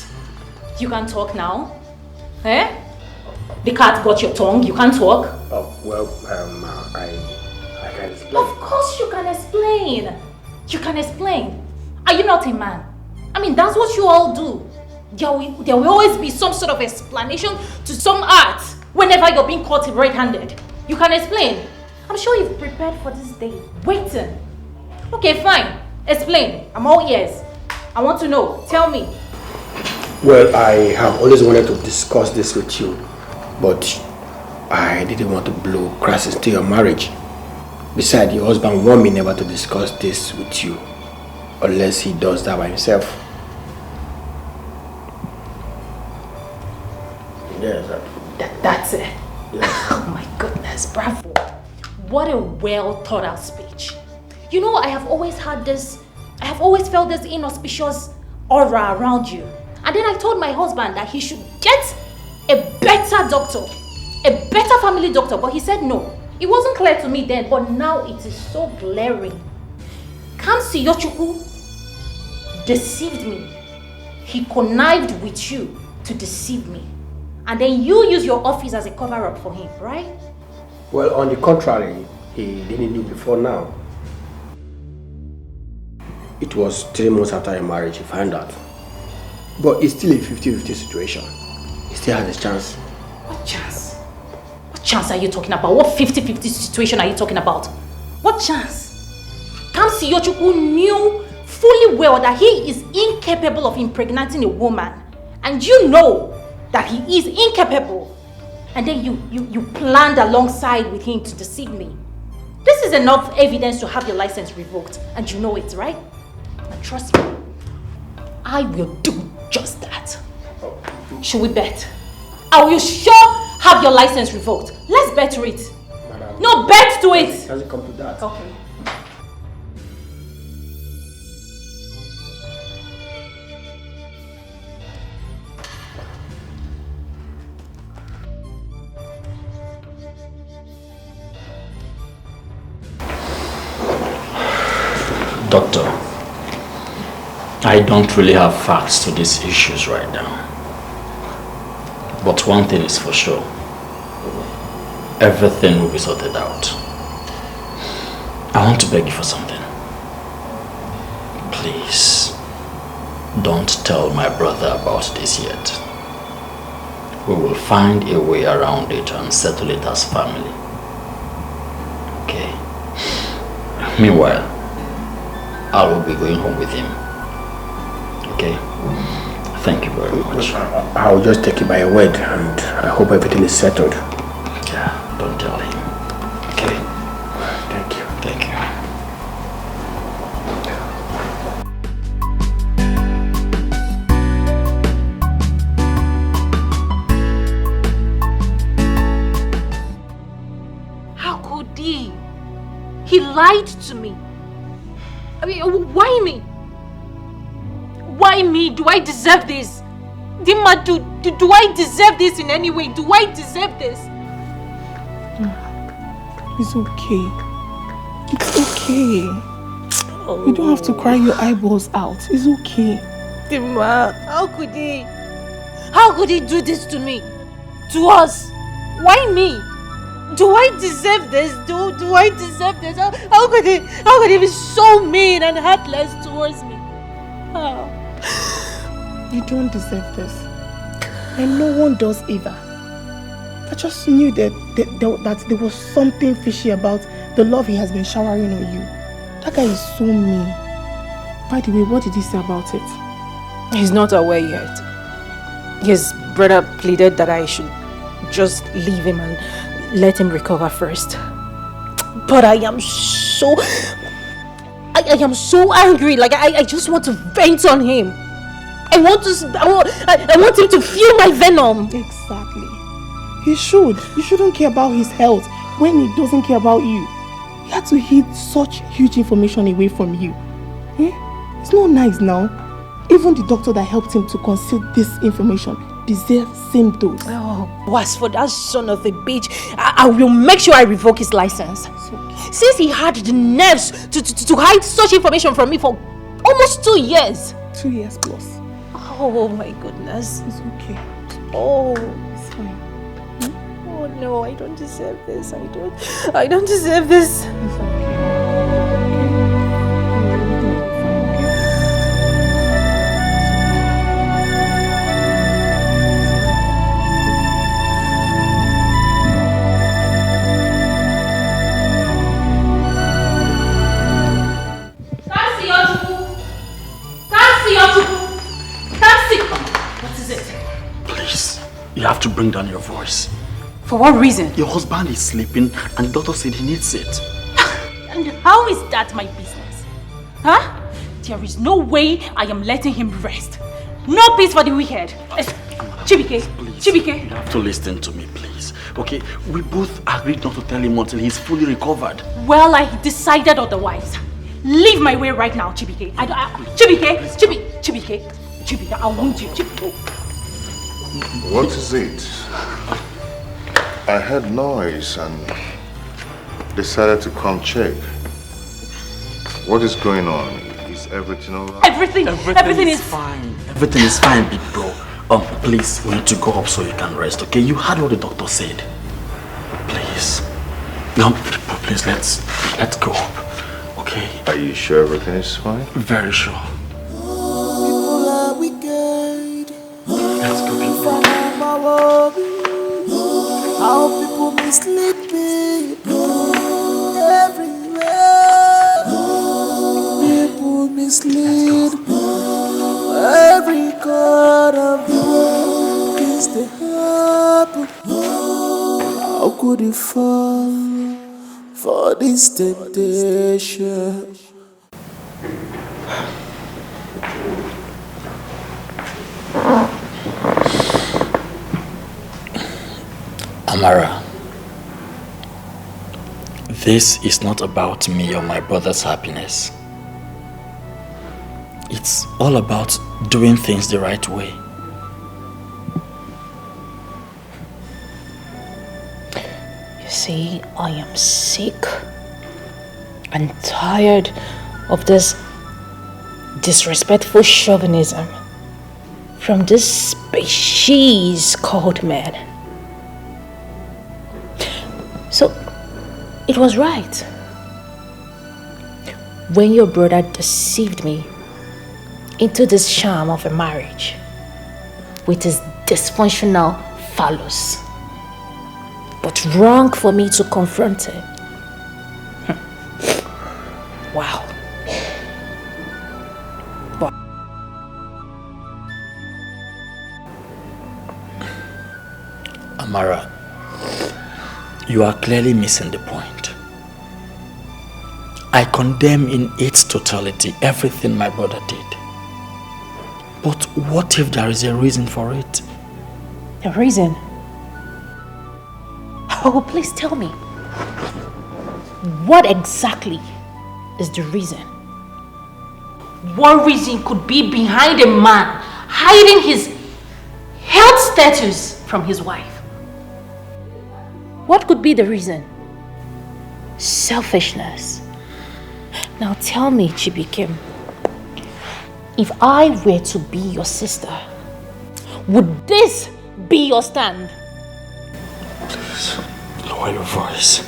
S6: You can't talk now? Eh? The cat got your tongue, you can't talk?
S3: Oh, well, I can explain.
S6: Of course you can explain. You can explain. Are you not a man? I mean, that's what you all do. There will always be some sort of explanation to some art whenever you're being caught red-handed. You can explain. I'm sure you've prepared for this day. Waiting. Okay, fine. Explain. I'm all ears. I want to know. Tell me.
S3: Well, I have always wanted to discuss this with you, but I didn't want to blow crashes to your marriage. Besides, your husband warned me never to discuss this with you, unless he does that by himself. Yes,
S6: That's it.
S3: Yes.
S6: Oh my goodness, bravo. What a well thought out speech. You know, I have always felt this inauspicious aura around you. And then I told my husband that he should get a better doctor, a better family doctor, but he said no. It wasn't clear to me then, but now it is so glaring. Kamsi Yochukwu deceived me. He connived with you to deceive me. And then you use your office as a cover-up for him, right?
S3: Well, on the contrary, he didn't know before now. It was 3 months after your marriage he found out. But it's still a 50-50 situation. He still has a chance.
S6: What chance? What chance are you talking about? What 50-50 situation are you talking about? What chance? Kamsi Yochukwu knew fully well that he is incapable of impregnating a woman. And you know that he is incapable. And then you planned alongside with him to deceive me. This is enough evidence to have your license revoked. And you know it, right? And trust me, I will do just that. Should we bet? I will sure have your license revoked. Let's bet to it.
S3: Madam,
S6: no, bet to it.
S3: Does it come to that?
S6: Okay.
S11: Doctor, I don't really have facts to these issues right now. But one thing is for sure. Everything will be sorted out. I want to beg you for something. Please, don't tell my brother about this yet. We will find a way around it and settle it as family. Okay? Meanwhile, I will be going home with him. Okay? Thank you very much.
S3: I will just take it by your word, and I hope everything is settled.
S11: Yeah, don't tell him. Okay?
S3: Thank you.
S11: Thank you.
S6: How could he? He lied to me. I mean, why me? Why me? Do I deserve this? Dima, do I deserve this in any way? Do I deserve this?
S1: It's okay. It's okay. You don't have to cry your eyeballs out. It's okay.
S6: Dima, how could he? How could he do this to me? To us? Why me? Do I deserve this? Do I deserve this? How could he be so mean and heartless towards me? How?
S1: You don't deserve this. And no one does either. I just knew that there was something fishy about the love he has been showering on you. That guy is so mean. By the way, what did he say about it?
S6: He's not aware yet. His brother pleaded that I should just leave him and let him recover first. But I am so angry. Like I just want to vent on him. I want him to feel my venom.
S1: Exactly. He should. You shouldn't care about his health when he doesn't care about you. He had to hide such huge information away from you. It's not nice now. Even the doctor that helped him to conceal this information deserves same dose.
S6: Oh, as for that son of a bitch, I will make sure I revoke his license. Okay. Since he had the nerves to hide such information from me for almost 2 years.
S1: 2 years plus.
S6: Oh my goodness.
S1: It's okay.
S6: Oh,
S1: it's fine.
S6: Oh no, I don't deserve this. I don't deserve this.
S1: It's okay.
S11: You have to bring down your voice.
S6: For what reason?
S11: Your husband is sleeping and the doctor said he needs it.
S6: And how is that my business? Huh? There is no way I am letting him rest. No peace for the wicked. Chibike,
S11: please,
S6: Chibike.
S11: You have to listen to me, please. Okay? We both agreed not to tell him until he's fully recovered.
S6: Well, I decided otherwise. Leave my way right now, Chibike. Chibike, I want you, Chibike.
S2: What is it? I heard noise and decided to come check. What is going on? Is everything alright?
S6: Everything is
S11: fine. Everything is fine, big bro. Please, we need to go up so you can rest, okay? You heard what the doctor said. Please. please, let's go. Okay?
S2: Are you sure everything is fine?
S11: Very sure.
S8: People are wicked.
S11: Let's go, people.
S8: How people mislead people everywhere. People mislead every corner of the world. Things they happen. How could you fall for this temptation?
S11: Amara, this is not about me or my brother's happiness. It's all about doing things the right way.
S7: You see, I am sick and tired of this disrespectful chauvinism from this species called man. So, it was right when your brother deceived me into this charm of a marriage with his dysfunctional phallus. But wrong for me to confront him. Wow.
S11: Amara, you are clearly missing the point. I condemn in its totality everything my brother did. But what if there is a reason for it?
S7: A reason? Oh, please tell me. What exactly is the reason?
S6: What reason could be behind a man hiding his health status from his wife?
S7: What could be the reason? Selfishness. Now tell me, Chibikim, if I were to be your sister, would this be your stand?
S11: Please, lower your voice.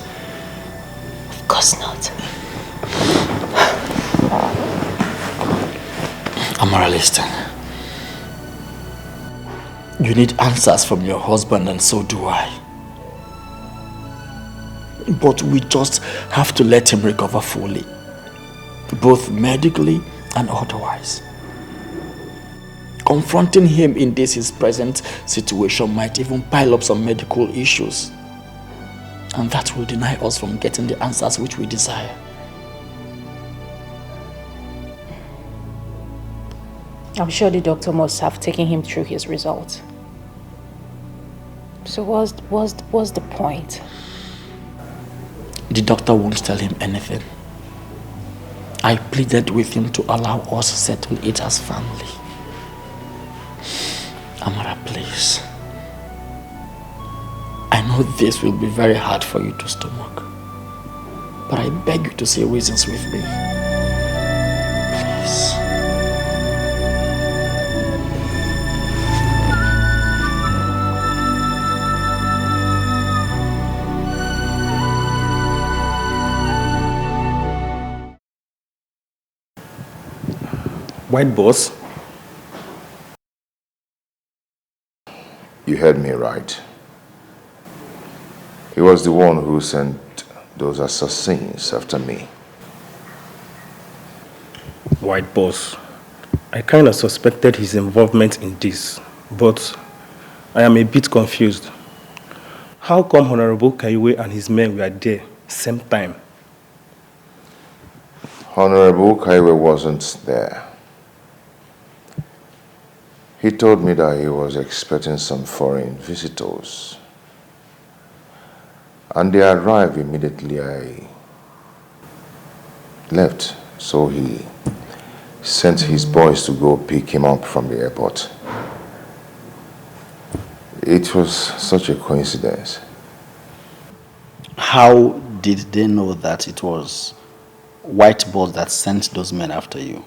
S7: Of course not.
S11: Amara, listen. You need answers from your husband, and so do I. But we just have to let him recover fully, both medically and otherwise. Confronting him in his present situation might even pile up some medical issues, and that will deny us from getting the answers which we desire.
S7: I'm sure the doctor must have taken him through his results. So what's the point?
S11: The doctor won't tell him anything. I pleaded with him to allow us to settle it as family. Amara, please. I know this will be very hard for you to stomach, but I beg you to say reasons with me. Please.
S3: White boss?
S2: You heard me right. He was the one who sent those assassins after me.
S3: White boss, I kind of suspected his involvement in this, but I am a bit confused. How come Honorable Kaiwe and his men were there same time?
S2: Honorable Kaiwe wasn't there. He told me that he was expecting some foreign visitors. And they arrived immediately I left. So he sent his boys to go pick him up from the airport. It was such a coincidence.
S12: How did they know that it was White Boss that sent those men after you?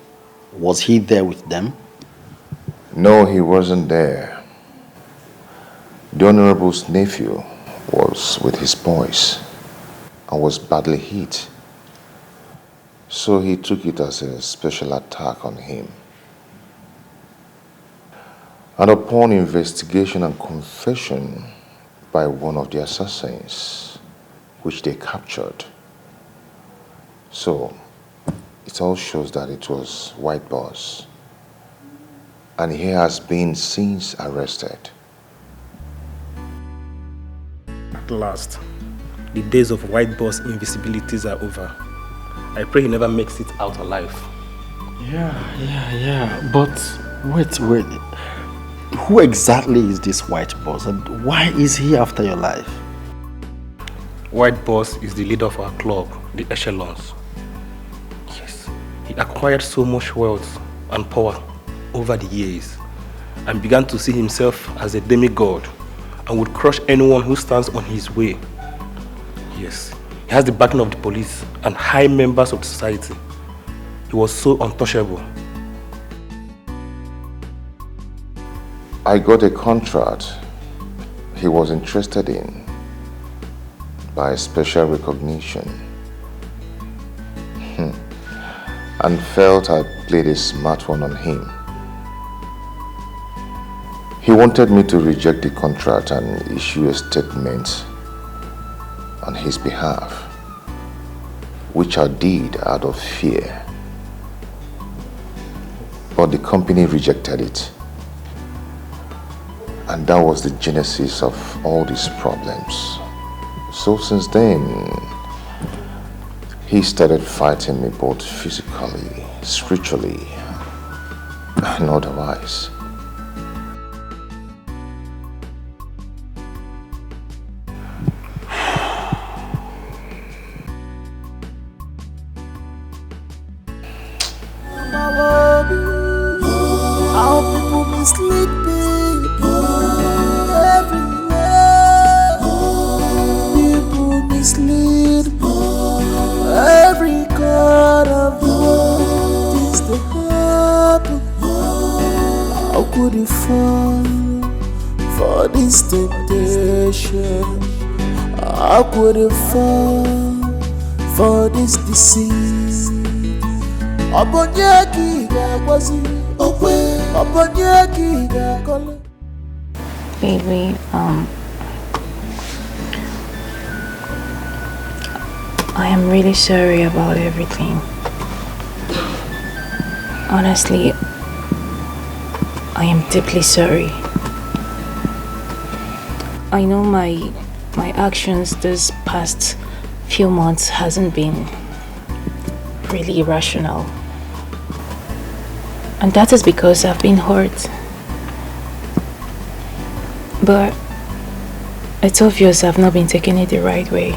S12: Was he there with them?
S2: No, he wasn't there. The Honorable's nephew was with his boys. and was badly hit. So he took it as a special attack on him. And upon investigation and confession by one of the assassins, which they captured, so it all shows that it was White Boss. And he has been since arrested.
S13: At last, the days of White Boss invisibilities are over. I pray he never makes it out alive.
S12: Yeah. But wait. Who exactly is this White Boss and why is he after your life?
S13: White Boss is the leader of our club, the Echelons. Yes, he acquired so much wealth and power over the years and began to see himself as a demigod and would crush anyone who stands on his way. Yes, he has the backing of the police and high members of the society. He was so untouchable.
S2: I got a contract he was interested in by special recognition and felt I played a smart one on him. He wanted me to reject the contract and issue a statement on his behalf, which I did out of fear. But the company rejected it. And that was the genesis of all these problems. So since then, he started fighting me both physically, spiritually, and otherwise.
S8: How people mislead people everywhere. People mislead every corner of the world. Things that happen. How could you fall for this temptation? How could you fall for this deceit?
S7: Baby, I am really sorry about everything. Honestly, I am deeply sorry. I know my actions this past few months hasn't been really irrational. And that is because I've been hurt. But it's obvious I've not been taking it the right way.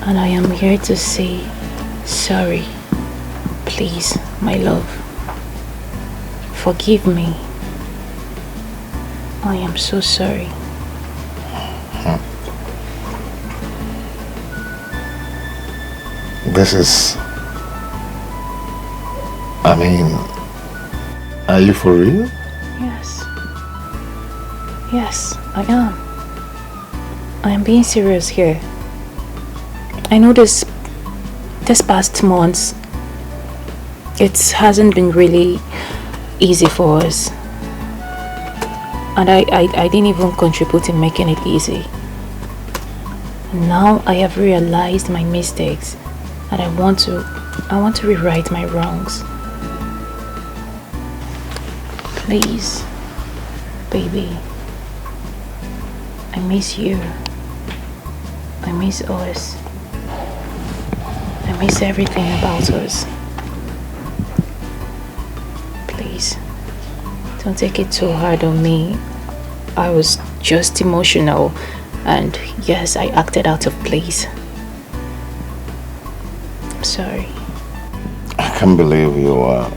S7: And I am here to say sorry. Please, my love. Forgive me. I am so sorry.
S2: This is... I mean, are you for real?
S7: Yes. Yes, I am. I am being serious here. I know this past months, it hasn't been really easy for us. And I didn't even contribute in making it easy. Now I have realized my mistakes and I want to rewrite my wrongs. Please, baby, I miss you. I miss us. I miss everything about us. Please, don't take it too hard on me. I was just emotional and yes, I acted out of place. I'm sorry.
S2: I can't believe you are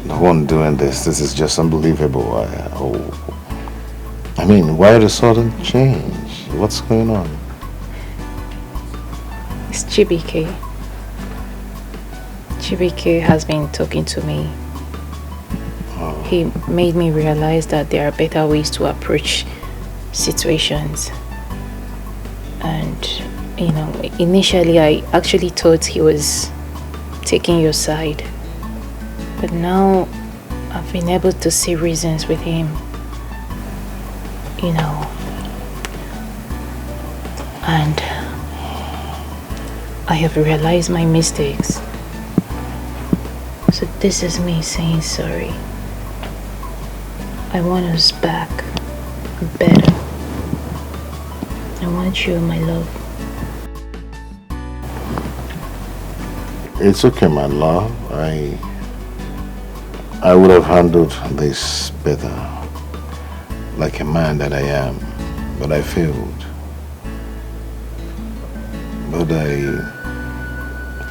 S2: the one doing this. This is just unbelievable. I mean, why the sudden change? What's going on?
S7: It's Dikeh. Dikeh has been talking to me.
S2: Oh.
S7: He made me realize that there are better ways to approach situations. And, you know, initially I actually thought he was taking your side. But now I've been able to see reasons with him. You know. And I have realized my mistakes. So this is me saying sorry. I want us back better. I want you, my love.
S2: It's okay, my love. I would have handled this better, like a man that I am, but I failed. But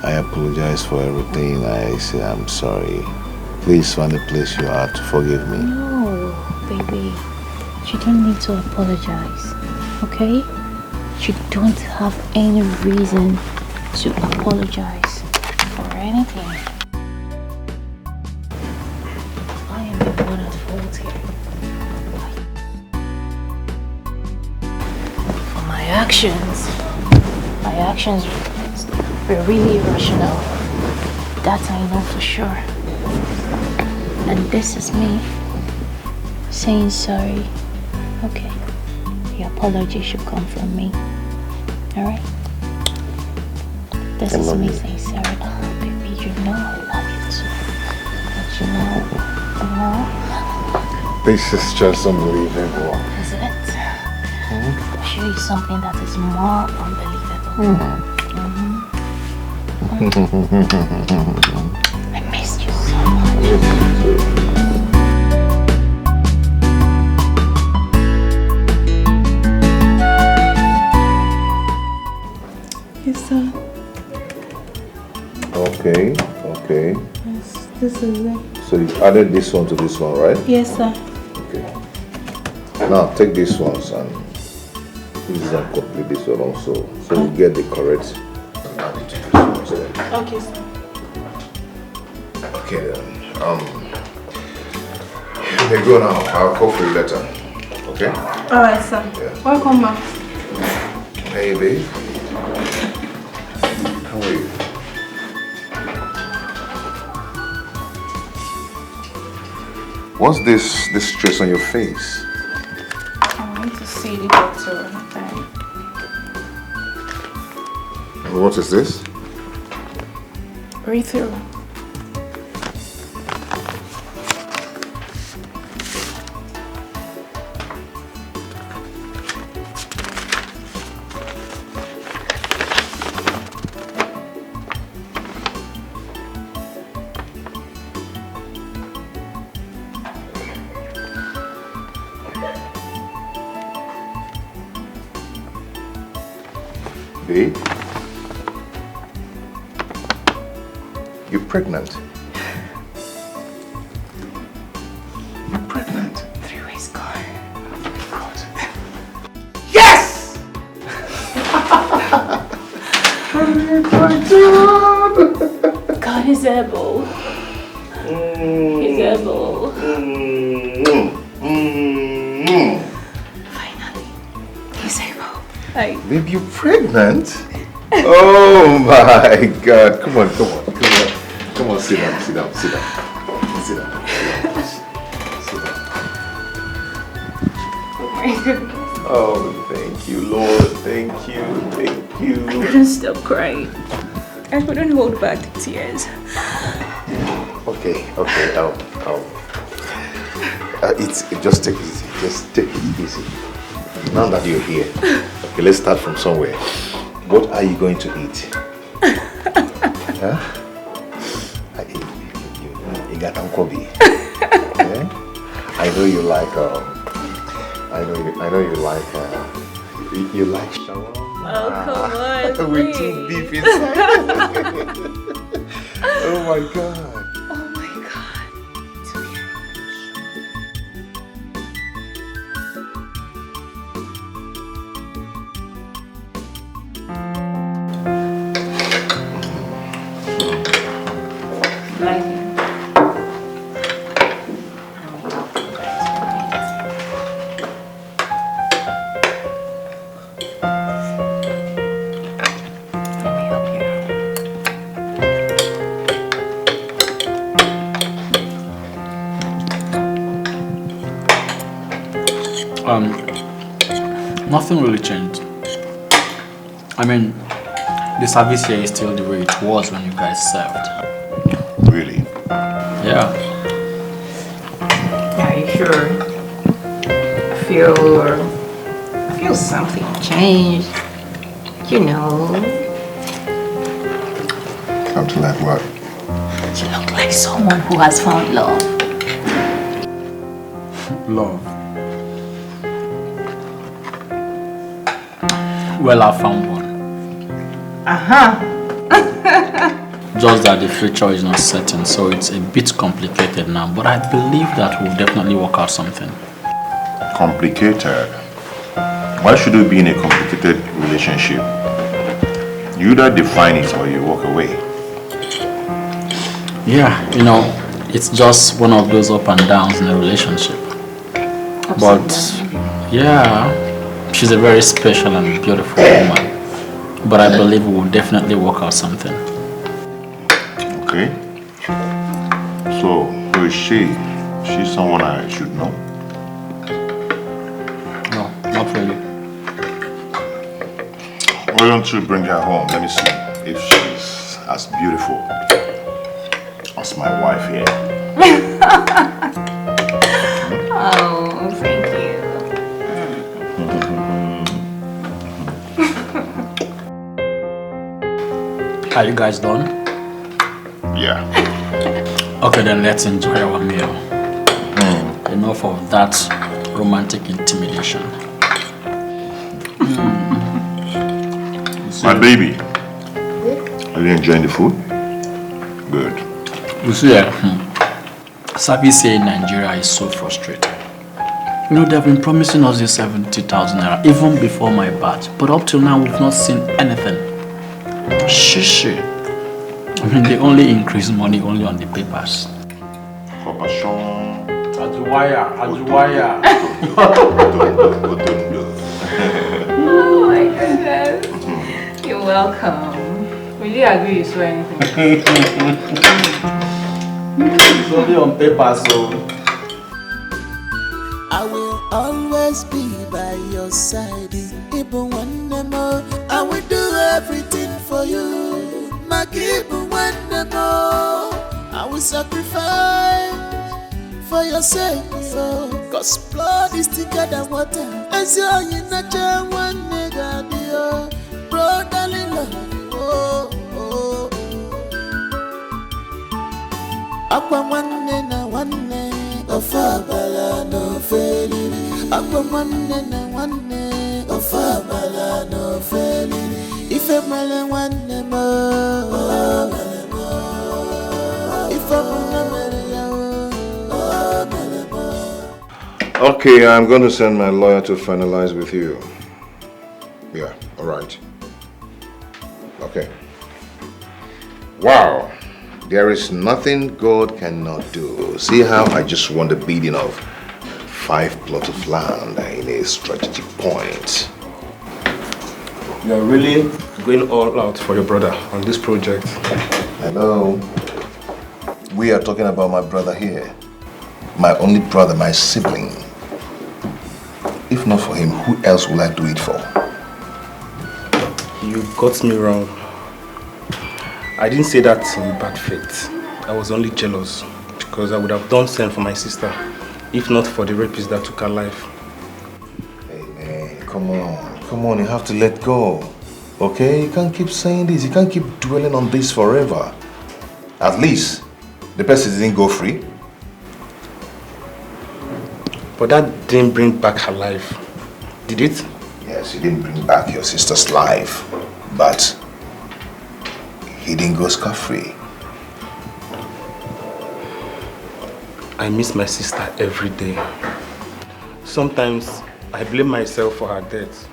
S2: I apologize for everything. I say I'm sorry. Please find a place you are to forgive me.
S7: No, baby. You don't need to apologize, okay? You don't have any reason to apologize for anything. I am the one at fault here. For my actions were really irrational. That I know for sure. And this is me saying sorry. Okay. The apology should come from me. Alright? This is me saying sorry. Oh, baby, you know I love you too. But you know.
S2: This is just unbelievable.
S7: Is it? I'll show you something that is more unbelievable. I missed you so much.
S1: Yes, sir.
S2: Okay.
S1: Yes, this is it.
S2: So you added this one to this one, right?
S1: Yes, sir.
S2: Okay. Now take these ones and please complete this one also. So we get the correct and add it to this one instead.
S1: Okay, sir.
S2: Okay then. You may go now. I'll call for you later. Okay?
S1: Alright, sir.
S2: Yeah.
S1: Welcome back.
S2: Hey babe. How are you? What's this stress on your face?
S1: I want to see the doctor.
S2: What is this?
S1: Breathe through.
S2: Babe? You're pregnant. You're pregnant.
S1: 3 weeks gone.
S2: God. Yes! Oh my God!
S6: God is able. He's able.
S1: Finally, he's able.
S2: Babe, you're pregnant? Oh my God. Come on. Come on, sit down.
S1: Oh my goodness.
S2: Oh, thank you, Lord. Thank you.
S1: I couldn't stop crying. I couldn't hold back the tears.
S2: Okay. Just take it easy. Just take it easy. Now that you're here, okay, let's start from somewhere. What are you going to eat? Huh? You got Kobe. Yeah? I know you like. I know you like. You like shawarma.
S6: Oh, come on.
S2: With 2 beef inside. Oh my God.
S11: Nothing really changed. I mean, the service here is still the way it was when you guys served.
S2: Really?
S11: Yeah.
S14: Are you sure? I feel something changed. You know.
S2: Something like what?
S14: You look like someone who has found love.
S11: Love. Well, I found one. Just that the future is not certain, so it's a bit complicated now. But I believe that we'll definitely work out something.
S2: Complicated? Why should we be in a complicated relationship? You either define it or you walk away.
S11: Yeah, you know, it's just one of those up and downs in a relationship. But yeah, she's a very special and beautiful woman. But I believe we will definitely work out something.
S2: Okay. So, who is she? She's someone I should know?
S11: No, not really.
S2: Why don't you bring her home? Let me see if she's as beautiful as my wife here.
S14: Oh, thank you.
S11: Are you guys done?
S2: Yeah.
S11: Okay, then let's enjoy our meal. Enough of that romantic intimidation.
S2: My baby, are you enjoying the food? Good.
S11: You see, service here in Nigeria is so frustrating. You know, they've been promising us this 70,000 naira even before my batch, but up till now we've not seen anything. Shishi. I mean, they only increase money only on the papers.
S5: Ajuwaya.
S14: Oh my goodness. You're welcome. Will you agree you saw anything?
S11: It's only on paper, so.
S8: I will always be by your side. Even when more, I will do everything for you. Even when more, I will sacrifice for your sake. Cause blood is thicker than water. As you're in a chain, one nigga, dear. Brotherly love. Aqua one na one of Abala no failure. Aqua one na one of Abala no failure. If a man one more, if a
S2: Okay, I'm going to send my lawyer to finalize with you. Yeah, all right. Okay. Wow. There is nothing God cannot do. See how I just won the bidding of 5 plots of land in a strategic point.
S13: You are really going all out for your brother on this project.
S2: Hello. We are talking about my brother here. My only brother, my sibling. If not for him, who else will I do it for?
S13: You got me wrong. I didn't say that in bad faith. I was only jealous because I would have done same for my sister if not for the rapist that took her life.
S2: Hey man, come on, you have to let go. Okay, you can't keep saying this, you can't keep dwelling on this forever. At least, the person didn't go free.
S13: But that didn't bring back her life, did it?
S2: Yes, it didn't bring back your sister's life, but he didn't go scot-free.
S13: I miss my sister every day. Sometimes I blame myself for her death.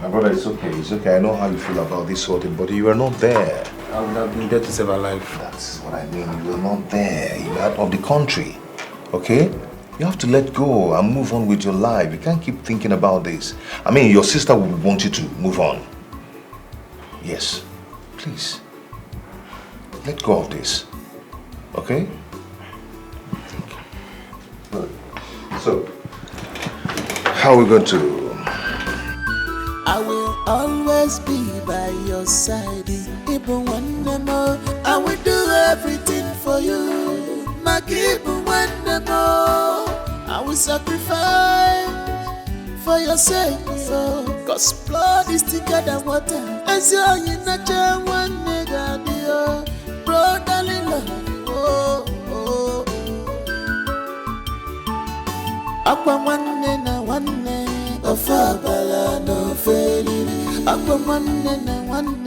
S2: My brother, it's okay. I know how you feel about this whole thing, but you were not there.
S13: I would have been there to save her life.
S2: That's what I mean. You were not there. You were out of the country. Okay? You have to let go and move on with your life. You can't keep thinking about this. I mean, your sister would want you to move on. Yes. Please. Let go of this. Okay? Good. So, how are we going to...
S8: I will always be by your side. Even when I will do everything for you. Even when I will sacrifice for your sake. Cause blood is thicker than water. As you're in a chair, one nigga, dear. Brotherly love. Aqua one na one. Ofabala no fertility. Aqua one na one.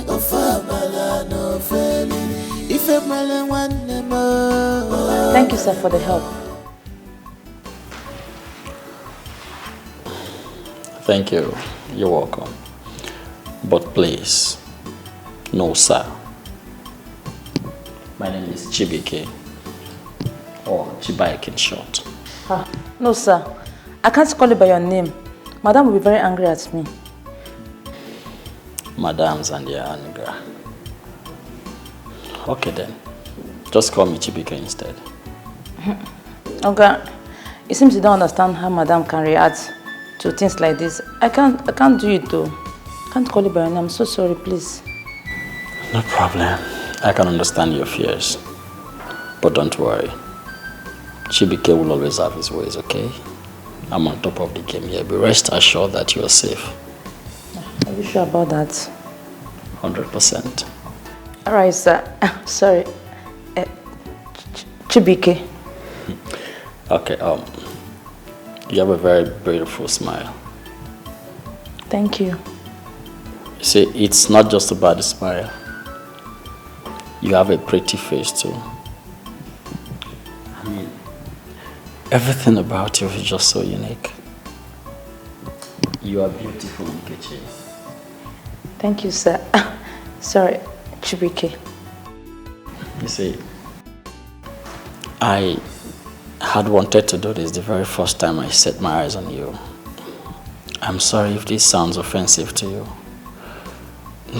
S8: Ofabala no fertility. If a man one more.
S15: Thank you, sir, for the help.
S12: Thank you. You're welcome. But please, no, sir. My name is Chibike, or Chibaike in short.
S15: No, sir. I can't call you by your name. Madam will be very angry at me.
S12: Madams and their anger. Okay then. Just call me Chibike instead.
S15: Okay. It seems you don't understand how Madam can react to things like this. I can't do it though. I can't call you by your name. I'm so sorry, please.
S12: No problem. I can understand your fears. But don't worry. Chibike will always have his ways, okay? I'm on top of the game here. But rest assured that you are safe.
S15: Are you sure about that?
S12: 100%.
S15: Alright, sir. Sorry. Chibike.
S12: Okay, you have a very beautiful smile.
S15: Thank you.
S12: You see, it's not just about the smile. You have a pretty face too. I mean, everything about you is just so unique. You are beautiful, Nkechi.
S15: Thank you, sir. Sorry, Chibike.
S12: You see, I had wanted to do this the very first time I set my eyes on you. I'm sorry if this sounds offensive to you.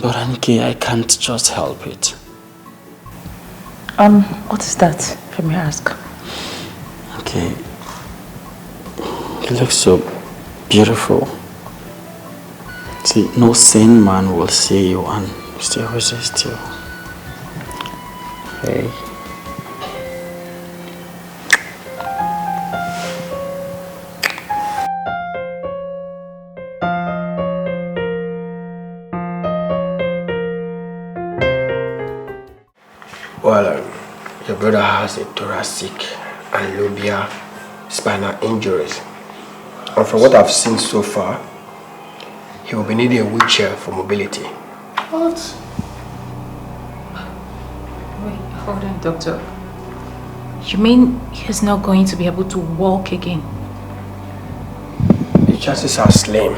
S12: But Anki, I can't just help it.
S15: What is that, if I may ask?
S12: Okay. You look so beautiful. See, no sane man will see you and still resist you. Hey.
S3: Well, your brother has a thoracic and labia spinal injuries. And from what I've seen so far, he will be needing a wheelchair for mobility.
S14: What? Wait, hold on, doctor. You mean he's not going to be able to walk again?
S3: The chances are slim,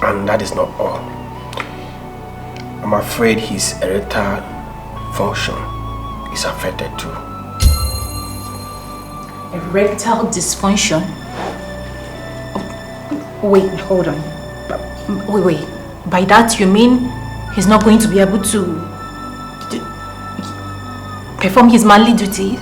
S3: and that is not all. I'm afraid his erectile function is affected too.
S14: Erectile dysfunction? Oh, wait, hold on. Wait. By that you mean he's not going to be able to perform his manly duty?